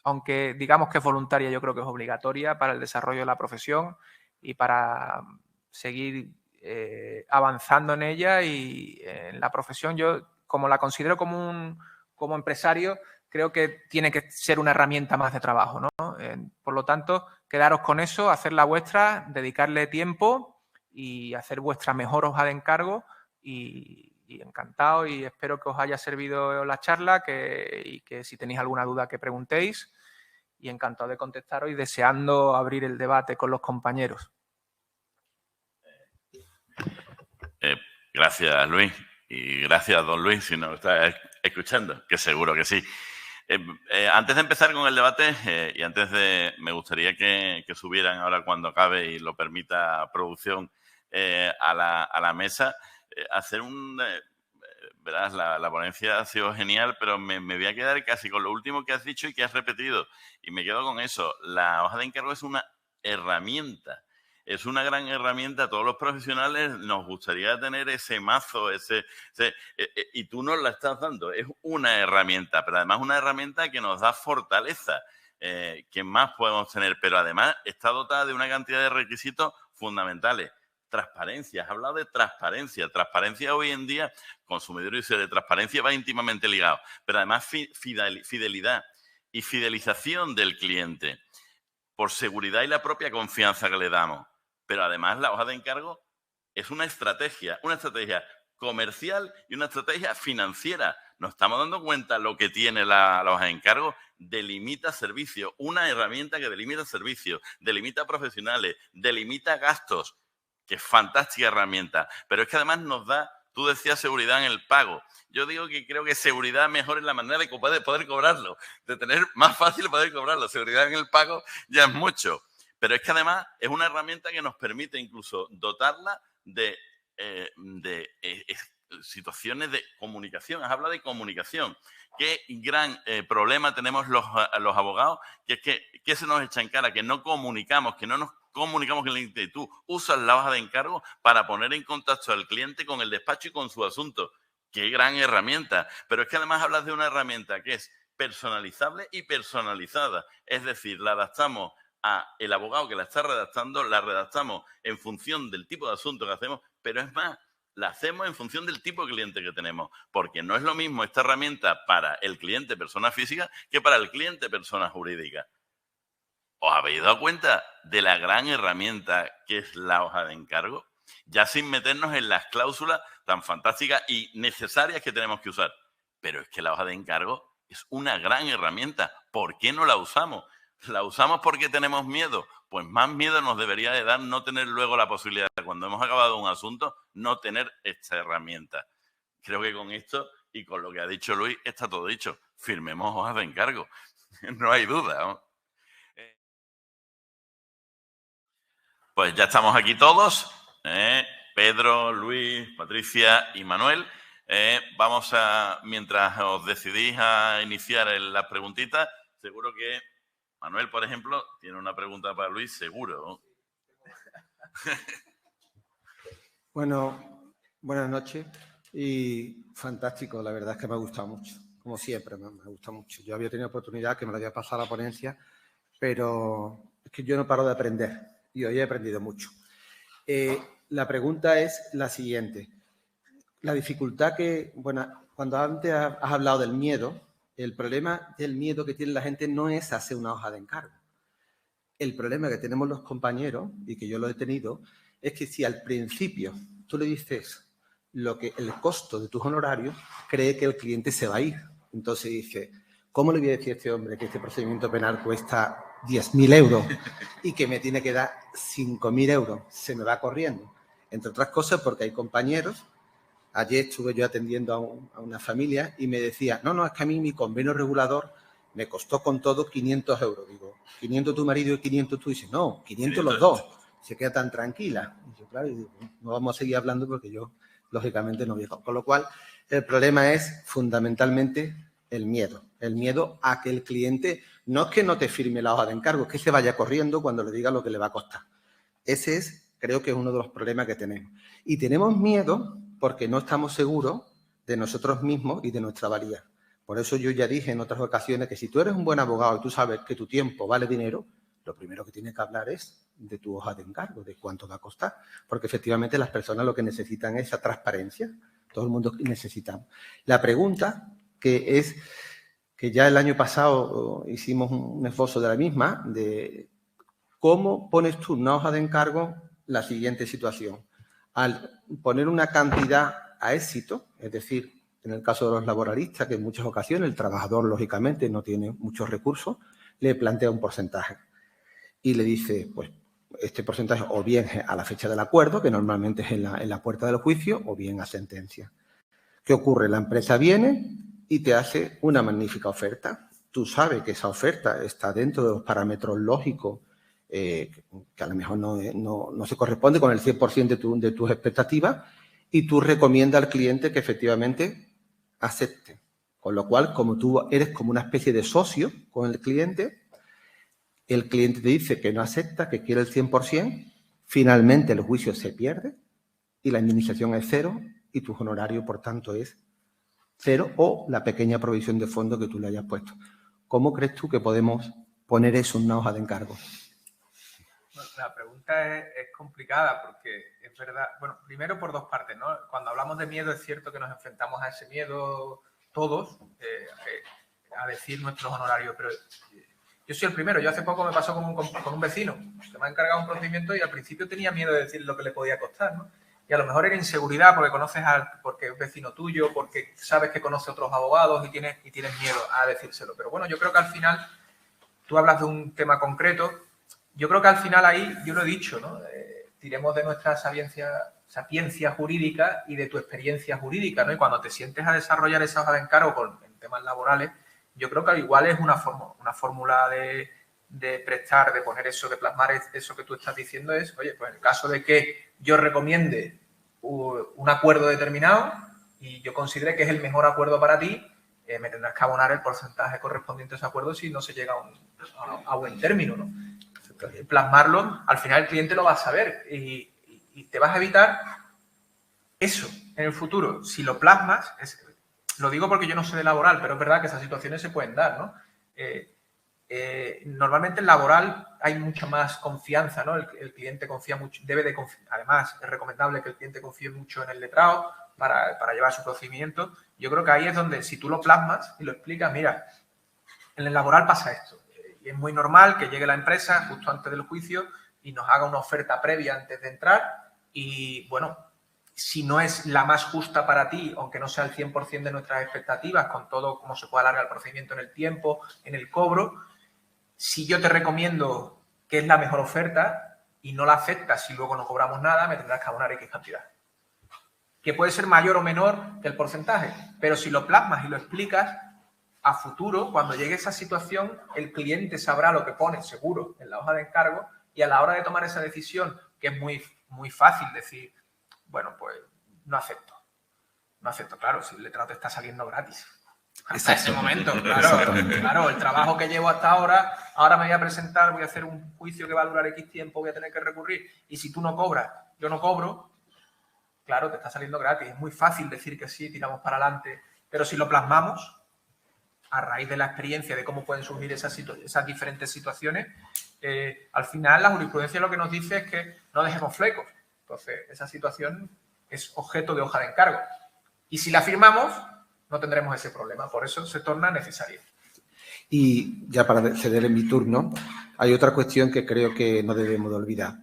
aunque digamos que es voluntaria, yo creo que es obligatoria para el desarrollo de la profesión y para seguir avanzando en ella y en la profesión. Yo, como la considero como empresario, creo que tiene que ser una herramienta más de trabajo, ¿no? Por lo tanto, quedaros con eso, hacer la vuestra, dedicarle tiempo y hacer vuestra mejor hoja de encargo y encantado y espero que os haya servido la charla y que si tenéis alguna duda que preguntéis y encantado de contestaros y deseando abrir el debate con los compañeros. Gracias, Luis, y gracias, don Luis, si nos está escuchando, que seguro que sí. Antes de empezar con el debate, me gustaría que subieran ahora cuando acabe y lo permita producción, a la mesa, hacer un... verás, la ponencia ha sido genial, pero me voy a quedar casi con lo último que has dicho y que has repetido. Y me quedo con eso. La hoja de encargo es una herramienta. Es una gran herramienta. A todos los profesionales nos gustaría tener ese mazo, y tú nos la estás dando. Es una herramienta, pero además una herramienta que nos da fortaleza. ¿Qué más podemos tener? Pero además está dotada de una cantidad de requisitos fundamentales. Transparencia, has hablado de transparencia. Transparencia hoy en día, consumidor y usuario de transparencia va íntimamente ligado, pero además fidelidad y fidelización del cliente por seguridad y la propia confianza que le damos. Pero además la hoja de encargo es una estrategia comercial y una estrategia financiera. Nos estamos dando cuenta lo que tiene la hoja de encargo. Delimita servicios, una herramienta que delimita servicios, delimita profesionales, delimita gastos. Que es fantástica herramienta, pero es que además nos da, tú decías seguridad en el pago. Yo digo que creo que seguridad mejor es la manera de poder cobrarlo, de tener más fácil poder cobrarlo. Seguridad en el pago ya es mucho, pero es que además es una herramienta que nos permite incluso dotarla de situaciones de comunicación. Has hablado de comunicación. Qué gran problema tenemos los abogados, que es que se nos echa en cara, que no comunicamos, que no nos comunicamos con el cliente. Y tú usas la hoja de encargo para poner en contacto al cliente con el despacho y con su asunto. Qué gran herramienta. Pero es que además hablas de una herramienta que es personalizable y personalizada. Es decir, la adaptamos al abogado que la está redactando, la redactamos en función del tipo de asunto que hacemos, pero es más, la hacemos en función del tipo de cliente que tenemos, porque no es lo mismo esta herramienta para el cliente persona física que para el cliente persona jurídica. ¿Os habéis dado cuenta de la gran herramienta que es la hoja de encargo? Ya sin meternos en las cláusulas tan fantásticas y necesarias que tenemos que usar. Pero es que la hoja de encargo es una gran herramienta. ¿Por qué no la usamos? ¿La usamos porque tenemos miedo? Pues más miedo nos debería de dar no tener luego la posibilidad de, cuando hemos acabado un asunto, no tener esta herramienta. Creo que con esto y con lo que ha dicho Luis está todo dicho. Firmemos hojas de encargo. No hay duda, ¿no? Pues ya estamos aquí todos, Pedro, Luis, Patricia y Manuel. Vamos a, mientras os decidís a iniciar las preguntitas, seguro que Manuel, por ejemplo, tiene una pregunta para Luis, seguro. Bueno, buenas noches y fantástico, la verdad es que me ha gustado mucho, como siempre, me ha gustado mucho. Yo había tenido oportunidad que me la había pasado a la ponencia, pero es que yo no paro de aprender y hoy he aprendido mucho. La pregunta es la siguiente. La dificultad que, bueno, cuando antes has hablado del miedo, el problema del miedo que tiene la gente no es hacer una hoja de encargo. El problema que tenemos los compañeros, y que yo lo he tenido, es que si al principio tú le dices el costo de tus honorarios, cree que el cliente se va a ir. Entonces dice, ¿cómo le voy a decir a este hombre que este procedimiento penal cuesta 10.000 euros y que me tiene que dar 5.000 euros? Se me va corriendo. Entre otras cosas porque hay compañeros. Ayer estuve yo atendiendo a una familia y me decía, no, es que a mí mi convenio regulador me costó con todo 500 euros. Digo, 500 tu marido y 500 tú. Y dice, no, 500 los dos. Se queda tan tranquila. Y yo, claro, digo, no vamos a seguir hablando porque yo, lógicamente, no viajo. Con lo cual, el problema es fundamentalmente el miedo. El miedo a que el cliente, no es que no te firme la hoja de encargo, es que se vaya corriendo cuando le diga lo que le va a costar. Ese es, creo que es uno de los problemas que tenemos. Y tenemos miedo porque no estamos seguros de nosotros mismos y de nuestra valía. Por eso yo ya dije en otras ocasiones que si tú eres un buen abogado y tú sabes que tu tiempo vale dinero, lo primero que tienes que hablar es de tu hoja de encargo, de cuánto va a costar. Porque efectivamente las personas lo que necesitan es esa transparencia. Todo el mundo necesitamos. La pregunta que es, que ya el año pasado hicimos un esbozo de la misma, de cómo pones tú una hoja de encargo la siguiente situación. Al poner una cantidad a éxito, es decir, en el caso de los laboralistas, que en muchas ocasiones el trabajador, lógicamente, no tiene muchos recursos, le plantea un porcentaje y le dice, pues, este porcentaje o bien a la fecha del acuerdo, que normalmente es en la puerta del juicio, o bien a sentencia. ¿Qué ocurre? La empresa viene y te hace una magnífica oferta. Tú sabes que esa oferta está dentro de los parámetros lógicos que a lo mejor no se corresponde con el 100% de tus expectativas, y tú recomiendas al cliente que efectivamente acepte. Con lo cual, como tú eres como una especie de socio con el cliente te dice que no acepta, que quiere el 100%, finalmente el juicio se pierde y la indemnización es 0 y tu honorario, por tanto, es 0 o la pequeña provisión de fondo que tú le hayas puesto. ¿Cómo crees tú que podemos poner eso en una hoja de encargo? Bueno, la pregunta es complicada porque es verdad, bueno, primero por dos partes, ¿no? Cuando hablamos de miedo es cierto que nos enfrentamos a ese miedo todos, a decir nuestros honorarios, pero yo soy el primero. Yo hace poco me pasó con un vecino que me ha encargado un procedimiento y al principio tenía miedo de decir lo que le podía costar, ¿no? Y a lo mejor era inseguridad porque porque es vecino tuyo, porque sabes que conoce a otros abogados y tienes miedo a decírselo. Pero bueno, yo creo que al final, tú hablas de un tema concreto, yo creo que al final ahí, yo lo he dicho, ¿no? Tiremos de nuestra sapiencia jurídica y de tu experiencia jurídica, ¿no? Y cuando te sientes a desarrollar esa hoja de encargo en temas laborales, yo creo que al igual es una fórmula de prestar, de poner eso, de plasmar eso que tú estás diciendo es, oye, pues en el caso de que yo recomiende un acuerdo determinado y yo considere que es el mejor acuerdo para ti, me tendrás que abonar el porcentaje correspondiente a ese acuerdo si no se llega a buen término, ¿no? Plasmarlo, al final el cliente lo va a saber y te vas a evitar eso en el futuro. Si lo plasmas, lo digo porque yo no sé de laboral, pero es verdad que esas situaciones se pueden dar, ¿no? Normalmente en laboral hay mucha más confianza, ¿no? El cliente confía mucho, además es recomendable que el cliente confíe mucho en el letrado para llevar su procedimiento. Yo creo que ahí es donde, si tú lo plasmas y lo explicas, mira, en el laboral pasa esto. Y es muy normal que llegue la empresa justo antes del juicio y nos haga una oferta previa antes de entrar y, bueno, si no es la más justa para ti, aunque no sea el 100% de nuestras expectativas, con todo cómo se puede alargar el procedimiento en el tiempo, en el cobro, si yo te recomiendo que es la mejor oferta y no la aceptas y luego no cobramos nada, me tendrás que abonar X cantidad. Que puede ser mayor o menor que el porcentaje, pero si lo plasmas y lo explicas, a futuro, cuando llegue esa situación, el cliente sabrá lo que pone seguro en la hoja de encargo y a la hora de tomar esa decisión, que es muy, muy fácil decir, bueno, pues no acepto. No acepto, claro, si el letrado te está saliendo gratis. Hasta ese momento, claro, el trabajo que llevo hasta ahora me voy a presentar, voy a hacer un juicio que va a durar X tiempo, voy a tener que recurrir, y si tú no cobras, yo no cobro, claro, te está saliendo gratis. Es muy fácil decir que sí, tiramos para adelante, pero si lo plasmamos, a raíz de la experiencia de cómo pueden surgir esas diferentes situaciones, al final la jurisprudencia lo que nos dice es que no dejemos flecos. Entonces, esa situación es objeto de hoja de encargo. Y si la firmamos, no tendremos ese problema. Por eso se torna necesario. Y ya para ceder en mi turno, hay otra cuestión que creo que no debemos de olvidar.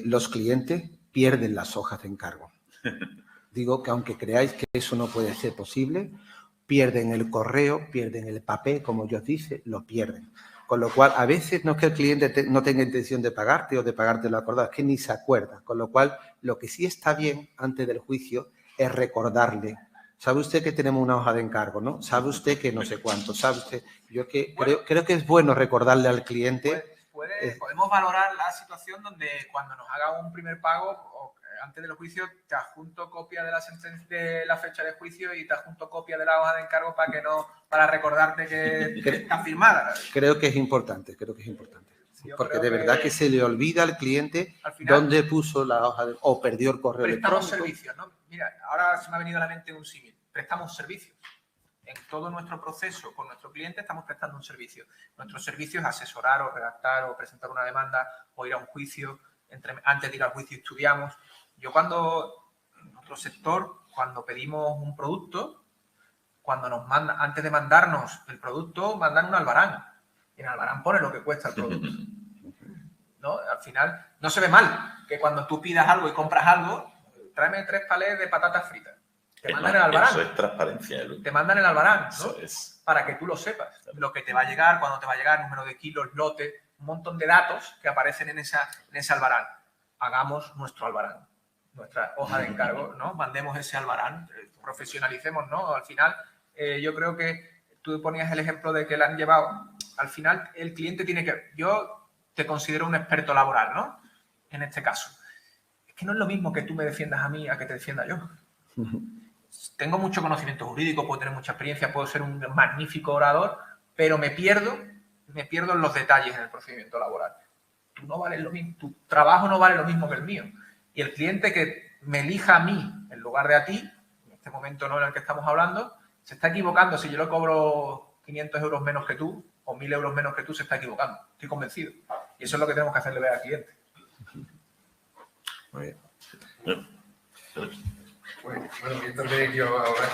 Los clientes pierden las hojas de encargo. Digo que aunque creáis que eso no puede ser posible, pierden el correo, pierden el papel, como yo os dice, lo pierden. Con lo cual, a veces no es que el cliente no tenga intención de pagarte o de pagarte lo acordado, es que ni se acuerda. Con lo cual, lo que sí está bien antes del juicio es recordarle. ¿Sabe usted que tenemos una hoja de encargo, no? ¿Sabe usted que no sé cuánto? ¿Sabe usted? Yo creo que es bueno recordarle al cliente. Podemos valorar la situación donde cuando nos haga un primer pago o antes del juicio te adjunto copia de la sentencia, de la fecha de juicio y te adjunto copia de la hoja de encargo para recordarte que está firmada. Creo que es importante, Sí, porque de verdad que se le olvida al cliente dónde puso la hoja o perdió el correo electrónico. Prestamos servicios, ¿no? Mira, ahora se me ha venido a la mente un símil. Prestamos servicios. En todo nuestro proceso con nuestro cliente estamos prestando un servicio. Nuestro servicio es asesorar o redactar o presentar una demanda o ir a un juicio. Antes de ir al juicio estudiamos. En nuestro sector, cuando pedimos un producto, antes de mandarnos el producto, mandan un albarán. Y en el albarán pone lo que cuesta el producto. ¿No? Al final, no se ve mal que cuando tú pidas algo y compras algo, tráeme 3 palés de patatas fritas. Te mandan el albarán. Eso es transparencia. Te mandan el albarán, ¿no? Eso es. Para que tú lo sepas. Lo que te va a llegar, cuándo te va a llegar, número de kilos, lote, un montón de datos que aparecen en ese albarán. Hagamos nuestro albarán, nuestra hoja de encargo, ¿no? Mandemos ese albarán, profesionalicemos, ¿no? Al final, yo creo que tú ponías el ejemplo de que le han llevado. Al final, el cliente tiene que... Yo te considero un experto laboral, ¿no? En este caso. Es que no es lo mismo que tú me defiendas a mí a que te defienda yo. Tengo mucho conocimiento jurídico, puedo tener mucha experiencia, puedo ser un magnífico orador, pero me pierdo en los detalles en el procedimiento laboral. Tú no vales lo mismo, tu trabajo no vale lo mismo que el mío. Y el cliente que me elija a mí en lugar de a ti, en este momento no en el que estamos hablando, se está equivocando. Si yo le cobro 500 euros menos que tú o 1.000 euros menos que tú, se está equivocando. Estoy convencido. Y eso es lo que tenemos que hacerle ver al cliente. Muy bien. Bueno, voy a intervenir yo ahora.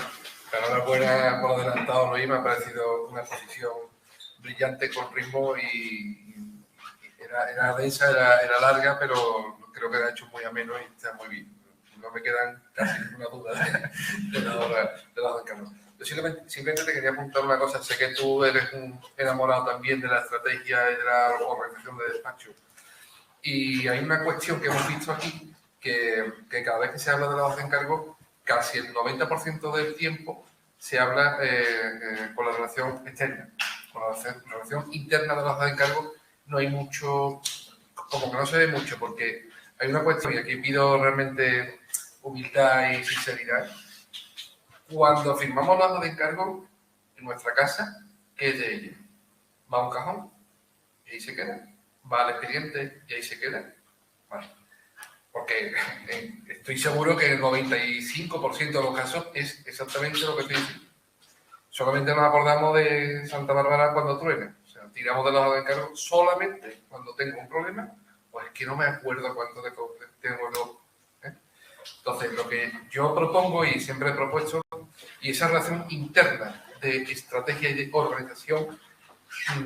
Enhorabuena por adelantado, Luis. Me ha parecido una exposición brillante, con ritmo y era densa, era larga, pero creo que la ha hecho muy ameno y está muy bien. No me quedan casi ninguna duda de la obra de Don Carlos. Yo simplemente te quería apuntar una cosa. Sé que tú eres un enamorado también de la estrategia y de la organización de despacho. Y hay una cuestión que hemos visto aquí, que cada vez que se habla de la hoja de encargo, casi el 90% del tiempo se habla con la relación externa. Con la relación interna de la hoja de encargo no hay mucho, como que no se ve mucho, porque hay una cuestión, y aquí pido realmente humildad y sinceridad. Cuando firmamos la hoja de encargo en nuestra casa, ¿qué es de ella? Va a un cajón y ahí se queda. Va al expediente y ahí se queda. Vale. Porque estoy seguro que el 95% de los casos es exactamente lo que estoy diciendo. Solamente nos acordamos de Santa Bárbara cuando truena. O sea, tiramos de la hoja de encargo solamente cuando tengo un problema, pues es que no me acuerdo cuánto tengo yo. Entonces, lo que yo propongo y siempre he propuesto, y esa relación interna de estrategia y de organización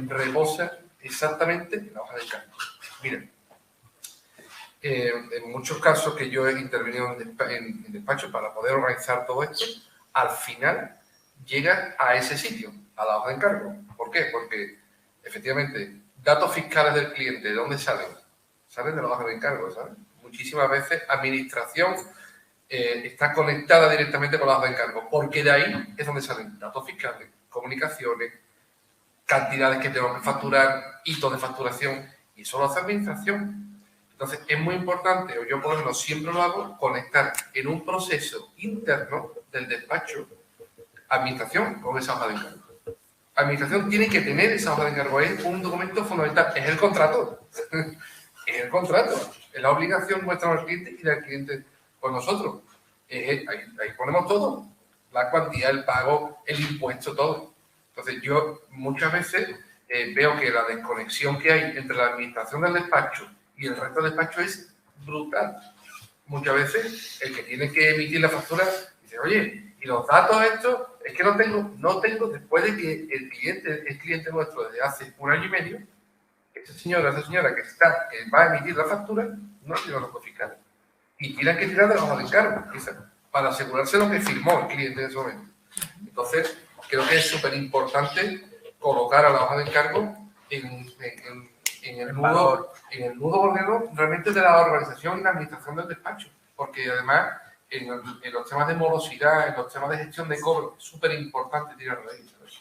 reposa exactamente en la hoja de encargo. Miren, en muchos casos que yo he intervenido en despacho para poder organizar todo esto, al final llega a ese sitio, a la hoja de encargo. ¿Por qué? Porque, efectivamente, datos fiscales del cliente, ¿de dónde salen? Salen de la hoja de encargo, ¿sabes? Muchísimas veces administración está conectada directamente con la hoja de encargo, porque de ahí es donde salen datos fiscales, comunicaciones, cantidades que tengo que facturar, hitos de facturación, y eso lo hace administración. Entonces, es muy importante, o yo por lo menos siempre lo hago, conectar en un proceso interno del despacho administración con esa hoja de encargo. Administración tiene que tener esa hoja de encargo, es un documento fundamental, es el contrato. Es el contrato, es la obligación nuestra al cliente y del cliente con nosotros. Ahí ponemos todo, la cuantía, el pago, el impuesto, todo. Entonces, yo muchas veces veo que la desconexión que hay entre la administración del despacho y el resto del despacho es brutal. Muchas veces el que tiene que emitir la factura dice, oye, ¿y los datos estos? Es que no tengo, después de que el cliente es cliente nuestro desde hace 1 año y medio, esa señora que va a emitir la factura, no tiene los datos fiscales. Y tienen que tirar de la hoja de encargo, para asegurarse lo que firmó el cliente en ese momento. Entonces, creo que es súper importante colocar a la hoja de encargo en el nudo gordiano realmente de la organización y la administración del despacho, porque además en los temas de morosidad, en los temas de gestión de cobro, es súper importante tirar de ahí, ¿sabes?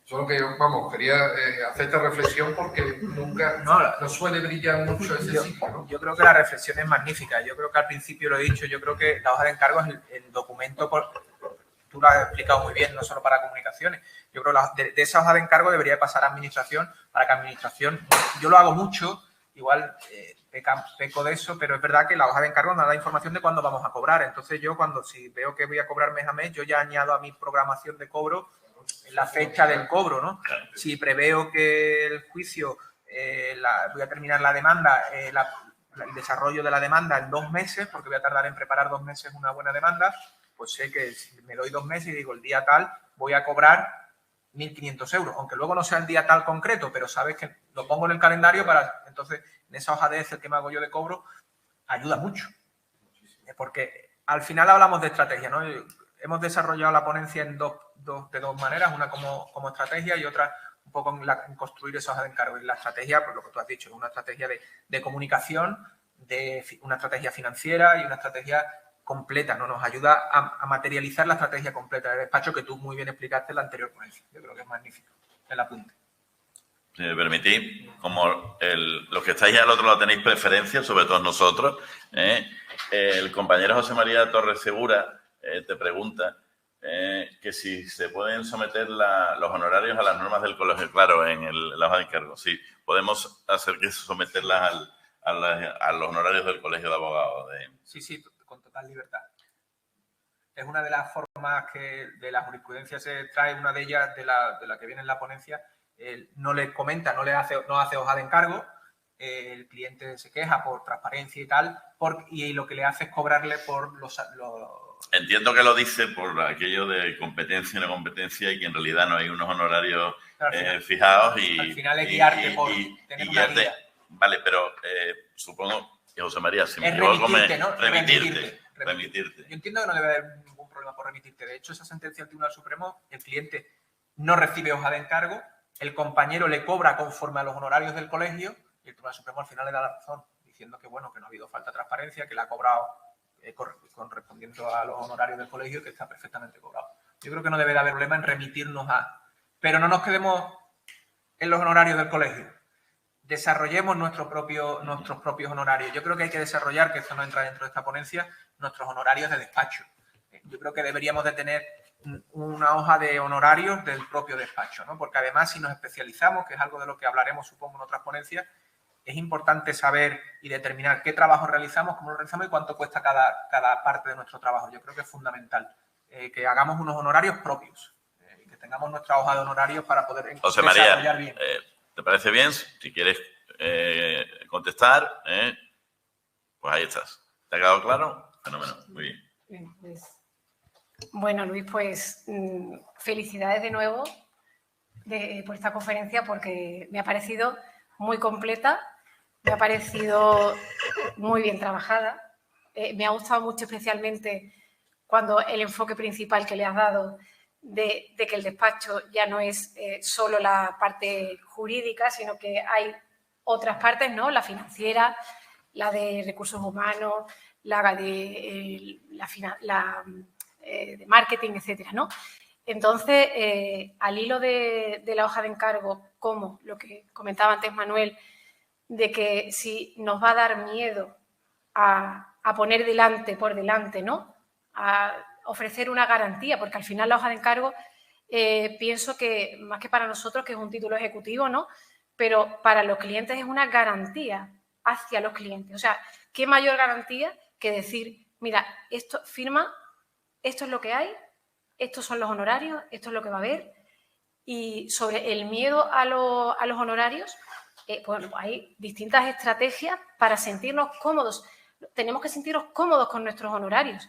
Solo que, vamos, quería hacer esta reflexión porque nunca no suele brillar mucho ese sitio, ¿no? Yo creo que la reflexión es magnífica. Yo creo que al principio lo he dicho, yo creo que la hoja de encargo es el documento, tú lo has explicado muy bien, no solo para comunicaciones. Yo creo que de esa hoja de encargo debería pasar a administración, para que administración, yo lo hago mucho, igual peco de eso, pero es verdad que la hoja de encargo nos da información de cuándo vamos a cobrar. Entonces yo si veo que voy a cobrar mes a mes, yo ya añado a mi programación de cobro la fecha del cobro, ¿no? Si preveo que el juicio, voy a terminar la demanda, el desarrollo de la demanda en 2 meses, porque voy a tardar en preparar 2 meses una buena demanda, pues sé que si me doy 2 meses y digo el día tal voy a cobrar 1.500 euros, aunque luego no sea el día tal concreto, pero sabes que lo pongo en el calendario para, entonces, en esa hoja de Excel que me hago yo de cobro, ayuda mucho. Porque al final hablamos de estrategia, ¿no? Hemos desarrollado la ponencia de dos maneras, una como estrategia y otra un poco en construir esa hoja de encargo. Y la estrategia, pues lo que tú has dicho, es una estrategia de comunicación, una estrategia financiera y una estrategia completa, ¿no? Nos ayuda a materializar la estrategia completa del despacho que tú muy bien explicaste en la anterior ponencia. Yo creo que es magnífico el apunte. Si me permitís, como los que estáis al otro lado tenéis preferencia, sobre todo nosotros, el compañero José María Torres Segura te pregunta que si se pueden someter los honorarios a las normas del colegio. Claro, la hoja de encargo, sí. Podemos hacer que someterlas a los honorarios del colegio de abogados. Sí, con total libertad. Es una de las formas que de la jurisprudencia se trae, una de ellas de la que viene en la ponencia. No le comenta, no hace hoja de encargo, el cliente se queja por transparencia y tal, y lo que le hace es cobrarle por los... Entiendo que lo dice por aquello de competencia y no competencia y que en realidad no hay unos honorarios fijados y... Al final es guiarte por tener una guía. Vale, pero supongo que José María, si me equivoco, remitirte. Yo entiendo que no debe haber ningún problema por remitirte. De hecho, esa sentencia del Tribunal Supremo, el cliente no recibe hoja de encargo, el compañero le cobra conforme a los honorarios del colegio y el Tribunal Supremo al final le da la razón, diciendo que, bueno, que no ha habido falta de transparencia, que le ha cobrado correspondiendo a los honorarios del colegio y que está perfectamente cobrado. Yo creo que no debe de haber problema en remitirnos Pero no nos quedemos en los honorarios del colegio. Desarrollemos nuestros propios honorarios. Yo creo que hay que desarrollar, que esto no entra dentro de esta ponencia, nuestros honorarios de despacho. Yo creo que deberíamos de tener una hoja de honorarios del propio despacho, ¿no? Porque además, si nos especializamos, que es algo de lo que hablaremos, supongo, en otras ponencias, es importante saber y determinar qué trabajo realizamos, cómo lo realizamos y cuánto cuesta cada parte de nuestro trabajo. Yo creo que es fundamental que hagamos unos honorarios propios, que tengamos nuestra hoja de honorarios para poder José María, desarrollar bien. ¿Te parece bien? Si quieres contestar, pues ahí estás. ¿Te ha quedado claro? Fenómeno. Muy bien. Bien, pues, bueno, Luis, pues felicidades de nuevo por esta conferencia porque me ha parecido muy completa, me ha parecido muy bien trabajada. Me ha gustado mucho especialmente cuando el enfoque principal que le has dado de que el despacho ya no es solo la parte jurídica, sino que hay otras partes, ¿no? La financiera, la de recursos humanos, la de de marketing, etcétera, ¿no? Entonces, al hilo de la hoja de encargo, como lo que comentaba antes Manuel, de que si nos va a dar miedo a poner por delante, ¿no? A ofrecer una garantía, porque al final la hoja de encargo pienso que, más que para nosotros, que es un título ejecutivo, ¿no? Pero para los clientes es una garantía hacia los clientes. O sea, ¿qué mayor garantía que decir, mira, esto firma, esto es lo que hay, estos son los honorarios, esto es lo que va a haber? Y sobre el miedo a los honorarios, bueno, hay distintas estrategias para sentirnos cómodos. Tenemos que sentirnos cómodos con nuestros honorarios.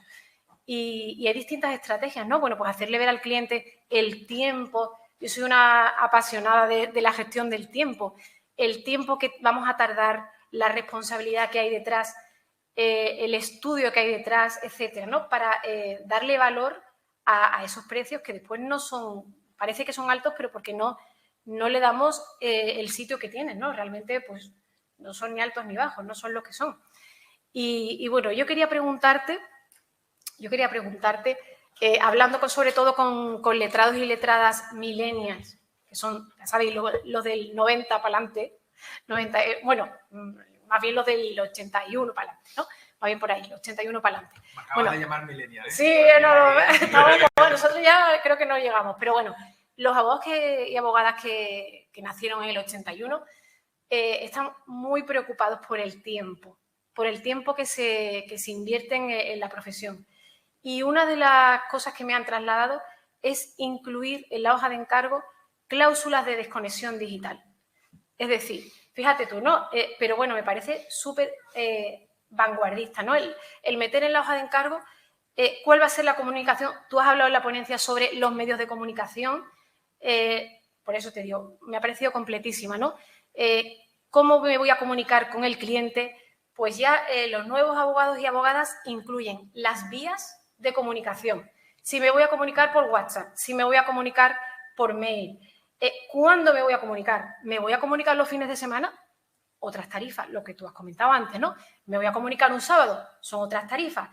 Y hay distintas estrategias, ¿no? Bueno, pues hacerle ver al cliente el tiempo. Yo soy una apasionada de la gestión del tiempo. El tiempo que vamos a tardar, la responsabilidad que hay detrás, el estudio que hay detrás, etcétera, ¿no? Para darle valor a esos precios que después no son, parece que son altos, pero porque no le damos el sitio que tienen, ¿no? Realmente, pues, no son ni altos ni bajos, no son los que son. Y bueno, yo quería preguntarte, hablando sobre todo con letrados y letradas millennials, que son, ya sabéis, los del 90 para adelante, bueno, más bien los del 81 para adelante, ¿no? Más bien por ahí, el 81 para adelante. Me acabas de llamar millennial, ¿eh? Sí, no, nosotros ya creo que no llegamos, pero bueno, los abogados y abogadas que nacieron en el 81 están muy preocupados por el tiempo que se invierte en la profesión. Y una de las cosas que me han trasladado es incluir en la hoja de encargo cláusulas de desconexión digital. Es decir, fíjate tú, ¿no? Pero bueno, me parece súper vanguardista, ¿no? El meter en la hoja de encargo cuál va a ser la comunicación. Tú has hablado en la ponencia sobre los medios de comunicación, por eso te digo, me ha parecido completísima, ¿no? ¿Cómo me voy a comunicar con el cliente? Pues ya los nuevos abogados y abogadas incluyen las vías de comunicación. Si me voy a comunicar por WhatsApp, si me voy a comunicar por mail. ¿Cuándo me voy a comunicar? ¿Me voy a comunicar los fines de semana? Otras tarifas, lo que tú has comentado antes, ¿no? ¿Me voy a comunicar un sábado? Son otras tarifas.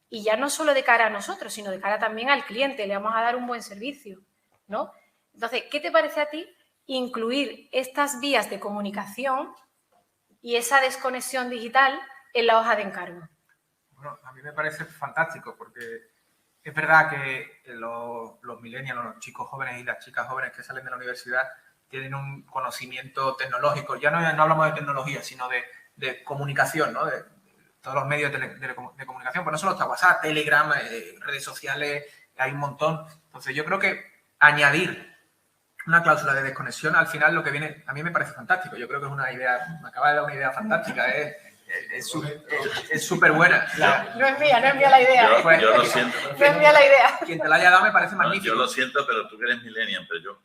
Y ya no solo de cara a nosotros, sino de cara también al cliente. Le vamos a dar un buen servicio, ¿no? Entonces, ¿qué te parece a ti incluir estas vías de comunicación y esa desconexión digital en la hoja de encargo. Bueno, a mí me parece fantástico porque es verdad que los millennials, los chicos jóvenes y las chicas jóvenes que salen de la universidad tienen un conocimiento tecnológico. Ya no hablamos de tecnología, sino de comunicación, ¿no? De todos los medios de comunicación. Pues no solo está WhatsApp, Telegram, redes sociales, hay un montón. Entonces yo creo que añadir una cláusula de desconexión al final lo que viene, a mí me parece fantástico. Yo creo que es una idea, me acaba de dar una idea fantástica, es súper buena. No es mía la idea. Yo lo siento. No es mía la idea. Quien te la haya dado me parece magnífico. Yo lo siento, pero tú que eres millennial, pero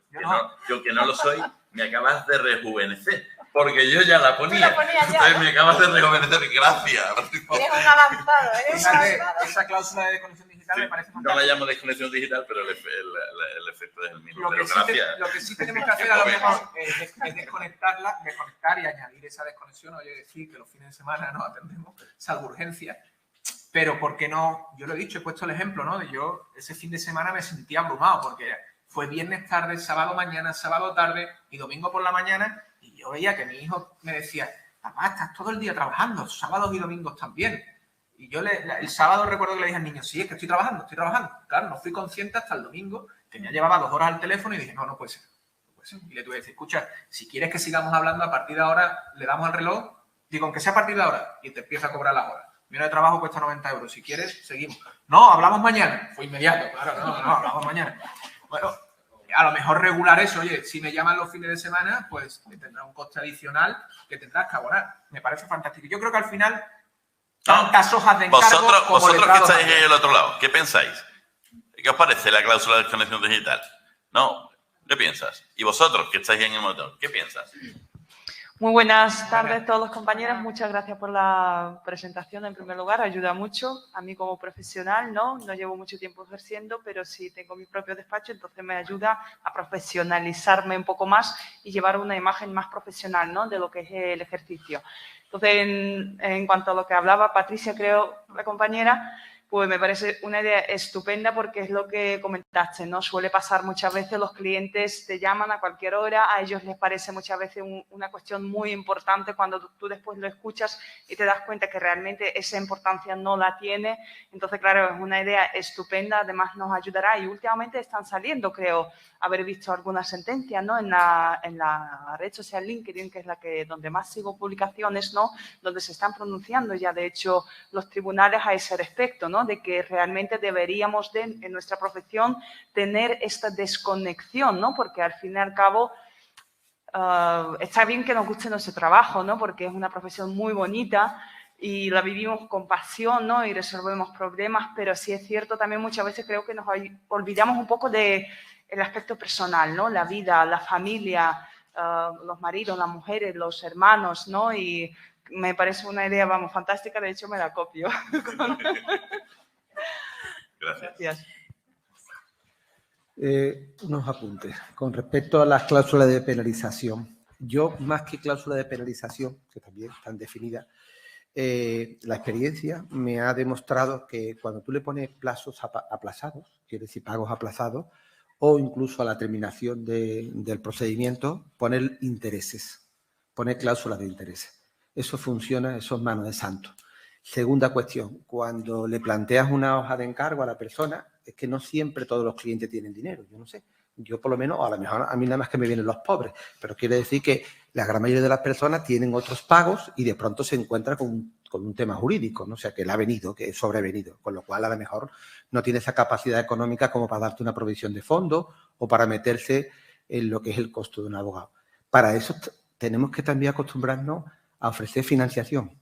yo que no lo soy, me acabas de rejuvenecer. Porque yo ya la ponía. Entonces me acabas de rejuvenecer. Gracias. Eres un avanzado, Esa cláusula de desconexión digital me parece fantástica. No la llamo desconexión digital, pero el efecto es el mismo. Pero gracias. Lo que sí tenemos que hacer a lo mejor es desconectar y añadir esa desconexión. Oye, decir que los fines de semana no atendemos, salvo urgencia. Pero ¿por qué no? Yo lo he dicho, he puesto el ejemplo, ¿no? Yo ese fin de semana me sentía abrumado porque fue viernes tarde, sábado mañana, sábado tarde y domingo por la mañana. Y yo veía que mi hijo me decía, papá, estás todo el día trabajando, sábados y domingos también. Y yo el sábado recuerdo que le dije al niño, sí, es que estoy trabajando. Claro, no fui consciente hasta el domingo, que ya llevaba 2 horas al teléfono y dije, no puede ser. Y le tuve que decir, escucha, si quieres que sigamos hablando a partir de ahora, le damos al reloj, digo, aunque sea a partir de ahora, y te empieza a cobrar la hora. Mi hora de trabajo cuesta 90 euros, si quieres, seguimos. No, hablamos mañana. Fue inmediato, claro, no, hablamos mañana. Bueno, a lo mejor regular eso, oye, si me llaman los fines de semana, pues tendrá un coste adicional que tendrás que abonar. Me parece fantástico. Yo creo que al final, tantas hojas de encargo vosotros que estáis en el otro lado, ¿qué pensáis? ¿Qué os parece la cláusula de desconexión digital? ¿No? ¿Qué piensas? Y vosotros que estáis en el motor, ¿qué piensas? Muy buenas tardes a todos los compañeros. Muchas gracias por la presentación. En primer lugar, ayuda mucho. A mí como profesional, no llevo mucho tiempo ejerciendo, pero sí tengo mi propio despacho, entonces me ayuda a profesionalizarme un poco más y llevar una imagen más profesional, ¿no?, de lo que es el ejercicio. Entonces, en cuanto a lo que hablaba Patricia, creo, la compañera, pues me parece una idea estupenda porque es lo que comentaste, ¿no? Suele pasar muchas veces, los clientes te llaman a cualquier hora, a ellos les parece muchas veces una cuestión muy importante cuando tú después lo escuchas y te das cuenta que realmente esa importancia no la tiene. Entonces, claro, es una idea estupenda, además nos ayudará y últimamente están saliendo, creo, haber visto algunas sentencias, ¿no?, en la red social LinkedIn, que es donde más sigo publicaciones, ¿no?, donde se están pronunciando ya, de hecho, los tribunales a ese respecto, ¿no?, de que realmente deberíamos en nuestra profesión tener esta desconexión, ¿no?, porque al fin y al cabo está bien que nos guste nuestro trabajo, ¿no?, porque es una profesión muy bonita y la vivimos con pasión, ¿no?, y resolvemos problemas, pero sí es cierto también muchas veces creo que nos olvidamos un poco de el aspecto personal, ¿no?, la vida, la familia, los maridos, las mujeres, los hermanos, ¿no?, y me parece una idea, vamos, fantástica, de hecho me la copio. Gracias. Unos apuntes. Con respecto a las cláusulas de penalización, yo más que cláusula de penalización, que también están definidas, la experiencia me ha demostrado que cuando tú le pones plazos aplazados, quiere decir pagos aplazados, o incluso a la terminación del procedimiento, poner intereses, poner cláusulas de intereses. Eso funciona, eso es mano de santo. Segunda cuestión, cuando le planteas una hoja de encargo a la persona, es que no siempre todos los clientes tienen dinero, yo no sé. Yo por lo menos, a lo mejor a mí nada más que me vienen los pobres, pero quiere decir que la gran mayoría de las personas tienen otros pagos y de pronto se encuentra con un tema jurídico, ¿no? O sea, que le ha venido, que es sobrevenido, con lo cual a lo mejor no tiene esa capacidad económica como para darte una provisión de fondo o para meterse en lo que es el costo de un abogado. Para eso tenemos que también acostumbrarnos a ofrecer financiación,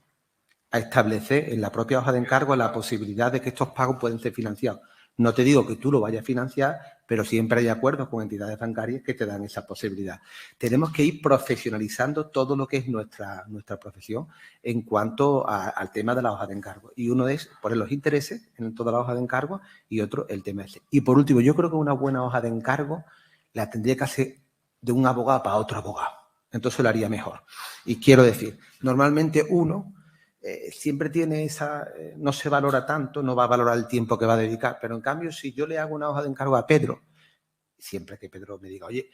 a establecer en la propia hoja de encargo la posibilidad de que estos pagos pueden ser financiados. No te digo que tú lo vayas a financiar, pero siempre hay acuerdos con entidades bancarias que te dan esa posibilidad. Tenemos que ir profesionalizando todo lo que es nuestra profesión en cuanto al tema de la hoja de encargo. Y uno es poner los intereses en toda la hoja de encargo y otro el tema ese. Y por último, yo creo que una buena hoja de encargo la tendría que hacer de un abogado para otro abogado. Entonces lo haría mejor. Y quiero decir, normalmente uno siempre tiene esa, no se valora tanto, no va a valorar el tiempo que va a dedicar, pero en cambio si yo le hago una hoja de encargo a Pedro, siempre que Pedro me diga, oye,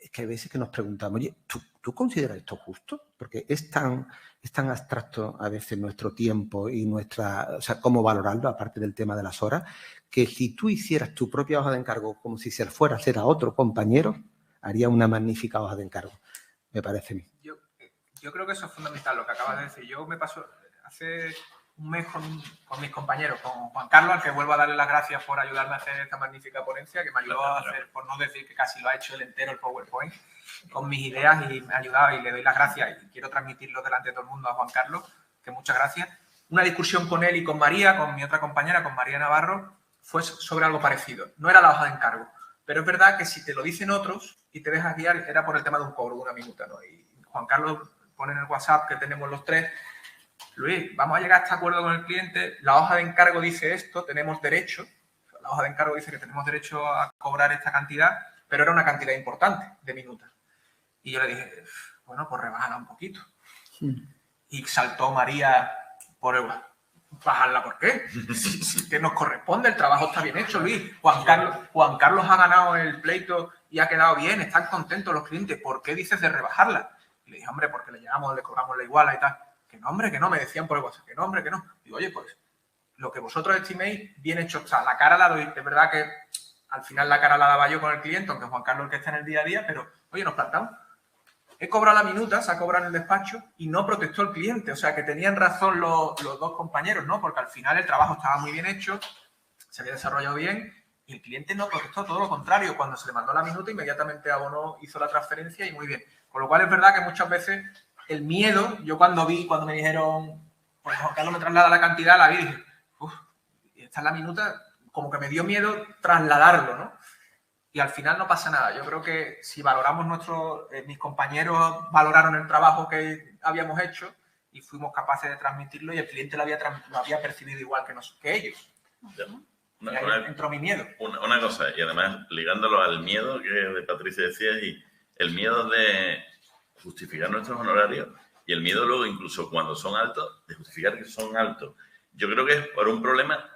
es que hay veces que nos preguntamos, oye, ¿tú consideras esto justo? Porque es tan abstracto a veces nuestro tiempo y o sea, cómo valorarlo, aparte del tema de las horas, que si tú hicieras tu propia hoja de encargo como si se fuera a hacer a otro compañero, haría una magnífica hoja de encargo, me parece a mí. Yo creo que eso es fundamental, lo que acabas de decir. Yo me paso hace un mes con mis compañeros, con Juan Carlos, al que vuelvo a darle las gracias por ayudarme a hacer esta magnífica ponencia, que me ayudó a hacer, por no decir que casi lo ha hecho él entero el PowerPoint, con mis ideas, y me ha ayudado, y le doy las gracias y quiero transmitirlo delante de todo el mundo a Juan Carlos, que muchas gracias. Una discusión con él y con María, con mi otra compañera, con María Navarro, fue sobre algo parecido. No era la hoja de encargo, pero es verdad que si te lo dicen otros y te dejas guiar, era por el tema de un cobro de una minuta, ¿no? Y Juan Carlos pone en el WhatsApp que tenemos los tres: Luis, vamos a llegar a este acuerdo con el cliente, la hoja de encargo dice esto, tenemos derecho, la hoja de encargo dice que tenemos derecho a cobrar esta cantidad, pero era una cantidad importante de minutas. Y yo le dije, bueno, pues rebájala un poquito. Y saltó María por el... ¿Bajarla por qué? Que nos corresponde, el trabajo está bien hecho, Luis. Juan Carlos ha ganado el pleito y ha quedado bien, están contentos los clientes. ¿Por qué dices de rebajarla? Y le dije, hombre, porque le cobramos la iguala y tal. Que no, hombre, que no, me decían por el WhatsApp, que no, hombre, que no. Digo, oye, pues lo que vosotros estiméis, bien hecho está. La cara la doy, es verdad que al final la cara la daba yo con el cliente, aunque Juan Carlos es el que está en el día a día, pero, oye, nos plantamos. He cobrado la minuta, se ha cobrado en el despacho y no protestó el cliente. O sea, que tenían razón los dos compañeros, ¿no? Porque al final el trabajo estaba muy bien hecho, se había desarrollado bien y el cliente no protestó, todo lo contrario. Cuando se le mandó la minuta, inmediatamente abonó, hizo la transferencia y muy bien. Con lo cual es verdad que muchas veces el miedo, yo cuando me dijeron, pues Juan Carlos me traslada la cantidad, la vi y dije, uff, esta es la minuta, como que me dio miedo trasladarlo, ¿no? Y al final no pasa nada. Yo creo que si valoramos mis compañeros valoraron el trabajo que habíamos hecho y fuimos capaces de transmitirlo y el cliente lo había percibido igual que ellos. Y ahí entró mi miedo. Una cosa, y además ligándolo al miedo que de Patricia decía, y el miedo de justificar nuestros honorarios y el miedo luego, incluso cuando son altos, de justificar que son altos. Yo creo que es por un problema.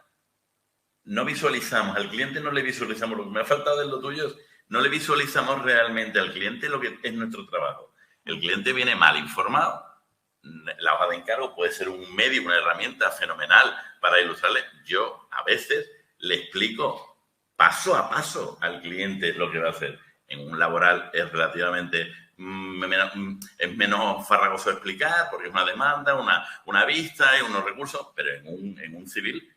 No visualizamos, al cliente no le visualizamos, lo que me ha faltado de lo tuyo, no le visualizamos realmente al cliente lo que es nuestro trabajo. El cliente viene mal informado. La hoja de encargo puede ser un medio, una herramienta fenomenal para ilustrarle. Yo a veces le explico paso a paso al cliente lo que va a hacer. En un laboral es relativamente es menos farragoso explicar porque es una demanda, una vista y unos recursos, pero en un civil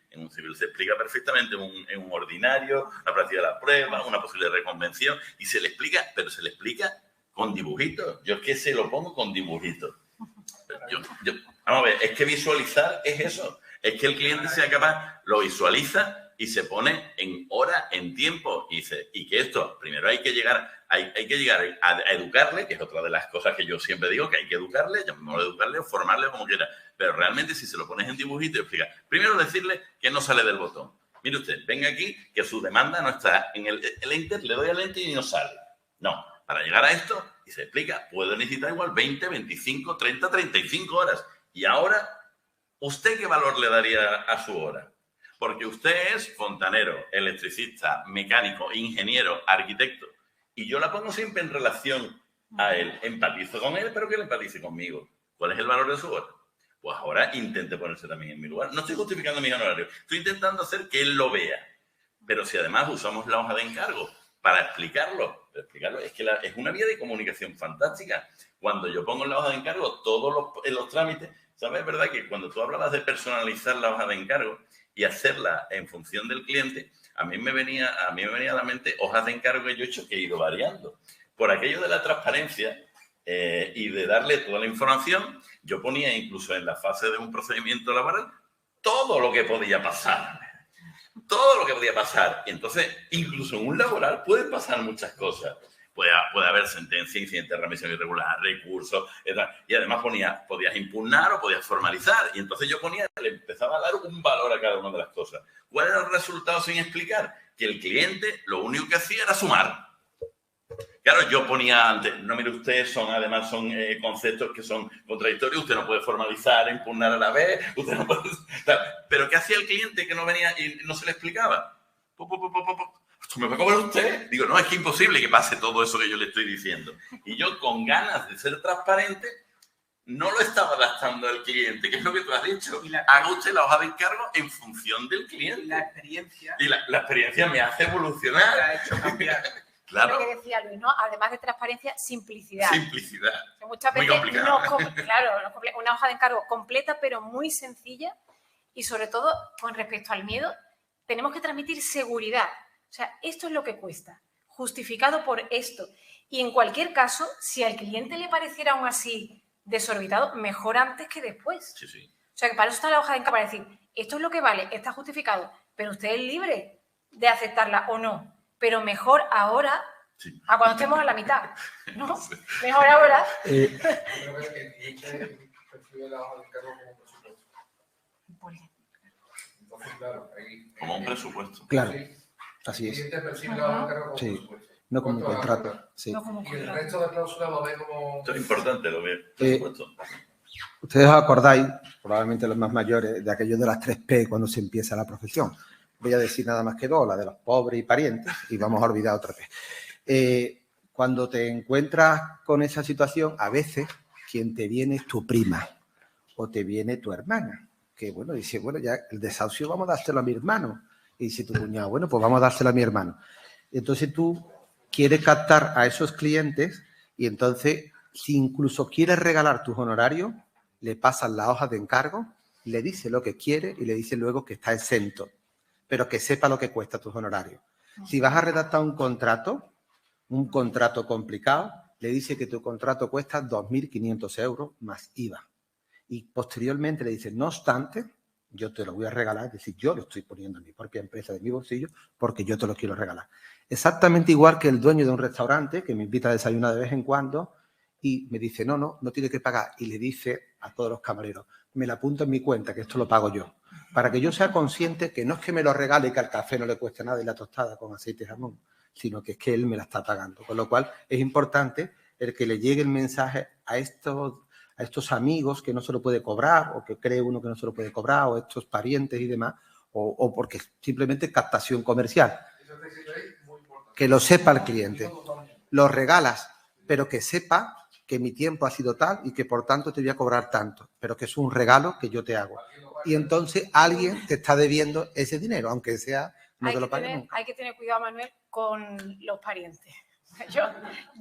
se explica perfectamente en un ordinario, la práctica de la prueba, una posible reconvención, y se le explica, pero se le explica con dibujitos. Yo es que se lo pongo con dibujitos. Vamos a ver, es que visualizar es eso. Es que el cliente sea capaz, lo visualiza y se pone en hora, en tiempo, y dice, y que esto, primero hay que llegar a educarle, que es otra de las cosas que yo siempre digo, que hay que educarle, llamémoslo educarle o formarle como quiera, pero realmente si se lo pones en dibujito y explica, primero decirle que no sale del botón. Mire usted, venga aquí, que su demanda no está en el enter, le doy al enter y no sale. No, para llegar a esto, y se explica, puedo necesitar igual 20, 25, 30, 35 horas. Y ahora, ¿usted qué valor le daría a su hora? Porque usted es fontanero, electricista, mecánico, ingeniero, arquitecto. Y yo la pongo siempre en relación a él. Empatizo con él, pero que él empatice conmigo. ¿Cuál es el valor de su hora? Pues ahora intente ponerse también en mi lugar. No estoy justificando mis honorarios. Estoy intentando hacer que él lo vea. Pero si además usamos la hoja de encargo para explicarlo es que es una vía de comunicación fantástica. Cuando yo pongo en la hoja de encargo todos los trámites, ¿sabes? Es verdad que cuando tú hablabas de personalizar la hoja de encargo y hacerla en función del cliente, a mí me venía a la mente hojas de encargo que yo he hecho que he ido variando. Por aquello de la transparencia y de darle toda la información, yo ponía incluso en la fase de un procedimiento laboral todo lo que podía pasar. Todo lo que podía pasar. Y entonces, incluso en un laboral pueden pasar muchas cosas. Puede haber sentencia, incidente de remisión irregular, recursos, y además podías impugnar o podías formalizar. Y entonces yo le empezaba a dar un valor a cada una de las cosas. ¿Cuál era el resultado sin explicar? Que el cliente lo único que hacía era sumar. Claro, yo ponía antes, no mire usted, son conceptos que son contradictorios, usted no puede formalizar, impugnar a la vez, usted no puede... Pero ¿qué hacía el cliente que no venía y no se le explicaba? ¿esto me va a cobrar usted? Digo, no, es que imposible que pase todo eso que yo le estoy diciendo. Y yo, con ganas de ser transparente, no lo estaba adaptando al cliente, que es lo que tú has dicho. Haga usted la hoja de encargo en función del cliente. Y la experiencia. Y la experiencia me hace evolucionar. Me ha hecho cambiar. Claro. Lo que decía Luis, ¿no? Además de transparencia, simplicidad. Simplicidad. Que muchas Muy veces complicado. una hoja de encargo completa, pero muy sencilla. Y sobre todo, con respecto al miedo, tenemos que transmitir seguridad. O sea, esto es lo que cuesta, justificado por esto. Y en cualquier caso, si al cliente le pareciera aún así desorbitado, mejor antes que después. Sí, sí. O sea, que para eso está la hoja de encargo, para decir, esto es lo que vale, está justificado, pero usted es libre de aceptarla o no. Pero mejor ahora, Sí. a cuando estemos a la mitad, ¿no? Mejor ahora. Creo que el cliente percibe la hoja de encargo como un presupuesto. Entonces, claro, ahí... Como un presupuesto. Claro, Sí. así El es. cliente percibe la hoja de encargo como Sí. un presupuesto. No como un ¿Cuánto vas a contrato. cobrar? Sí. No como un Y el contrato. resto de cláusulas lo ve como... Esto es importante, lo veo. Presupuesto. Ustedes os acordáis, probablemente los más mayores, de aquello de las 3P cuando se empieza la profesión. Voy a decir nada más que dos, la de los pobres y parientes, y vamos a olvidar otra vez. Cuando te encuentras con esa situación, a veces quien te viene es tu prima o te viene tu hermana, que bueno, dice, bueno, ya el desahucio vamos a dárselo a mi hermano. Y dice tu cuñado, bueno, pues vamos a dárselo a mi hermano. Entonces tú quieres captar a esos clientes y entonces, si incluso quieres regalar tus honorarios, le pasas la hoja de encargo, le dice lo que quiere y le dice luego que está exento, pero que sepa lo que cuesta tus honorarios. Si vas a redactar un contrato complicado, le dice que tu contrato cuesta 2.500 euros más IVA. Y posteriormente le dice, no obstante, yo te lo voy a regalar, es decir, yo lo estoy poniendo en mi propia empresa de mi bolsillo porque yo te lo quiero regalar. Exactamente igual que el dueño de un restaurante que me invita a desayunar de vez en cuando y me dice, no tiene que pagar. Y le dice a todos los camareros, me la apunto en mi cuenta, que esto lo pago yo. Para que yo sea consciente que no es que me lo regale y que al café no le cueste nada y la tostada con aceite y jamón, sino que es que él me la está pagando. Con lo cual es importante el que le llegue el mensaje a estos amigos que no se lo puede cobrar o que cree uno que no se lo puede cobrar o estos parientes y demás, o porque simplemente captación comercial. Que lo sepa el cliente. Lo regalas, pero que sepa que mi tiempo ha sido tal y que por tanto te voy a cobrar tanto, pero que es un regalo que yo te hago. Y entonces alguien te está debiendo ese dinero, aunque sea no te lo pague nunca. Hay que tener cuidado, Manuel, con los parientes.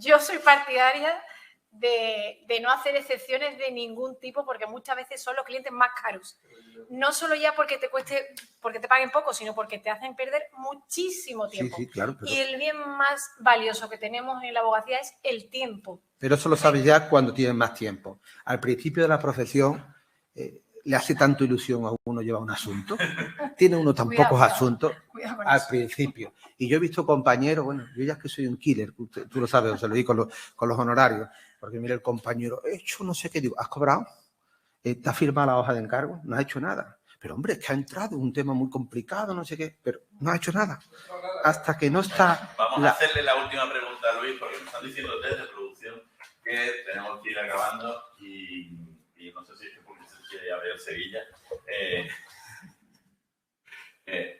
Yo soy partidaria de no hacer excepciones de ningún tipo porque muchas veces son los clientes más caros. No solo ya porque te cueste, porque te paguen poco, sino porque te hacen perder muchísimo tiempo. Sí, claro, pero... Y el bien más valioso que tenemos en la abogacía es el tiempo. Pero eso lo sabes ya cuando tienes más tiempo. Al principio de la profesión le hace tanto ilusión a uno llevar un asunto. Tiene uno tan pocos asuntos al principio. Y yo he visto compañeros, bueno, yo ya es que soy un killer, tú lo sabes, o se lo digo con los honorarios, porque mira el compañero, he hecho no sé qué, digo, ¿has cobrado? ¿Te has firmado la hoja de encargo? No has hecho nada. Pero hombre, es que ha entrado un tema muy complicado, no sé qué, pero no ha hecho nada. Hasta que no está... Vamos a hacerle la última pregunta a Luis, porque me están diciendo desde producción que tenemos que ir acabando y no sé si es que porque se quiere a ver Sevilla.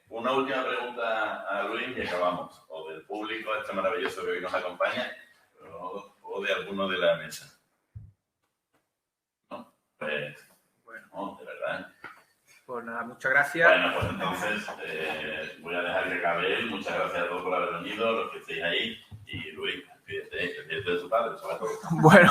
Una última pregunta a Luis y acabamos. O del público, este maravilloso que hoy nos acompaña, o de alguno de la mesa. ¿No? Pues, bueno, de verdad. Pues nada, muchas gracias. Bueno, pues entonces voy a dejar que acabe él. Muchas gracias a todos por haber venido, los que estéis ahí. Y Luis, despídete de su padre, sobre todo. Bueno,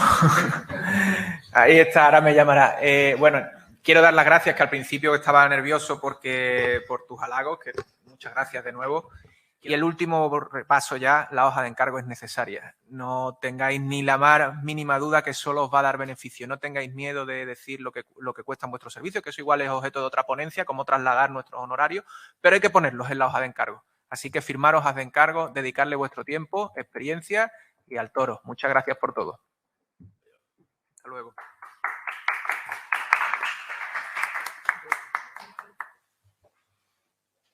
ahí está, ahora me llamará. Bueno, quiero dar las gracias, que al principio estaba nervioso por tus halagos, que muchas gracias de nuevo. Y el último repaso ya, la hoja de encargo es necesaria. No tengáis ni la más mínima duda que solo os va a dar beneficio. No tengáis miedo de decir lo que cuestan vuestros servicios, que eso igual es objeto de otra ponencia, cómo trasladar nuestros honorarios, pero hay que ponerlos en la hoja de encargo. Así que firmar hojas de encargo, dedicarle vuestro tiempo, experiencia y al toro. Muchas gracias por todo.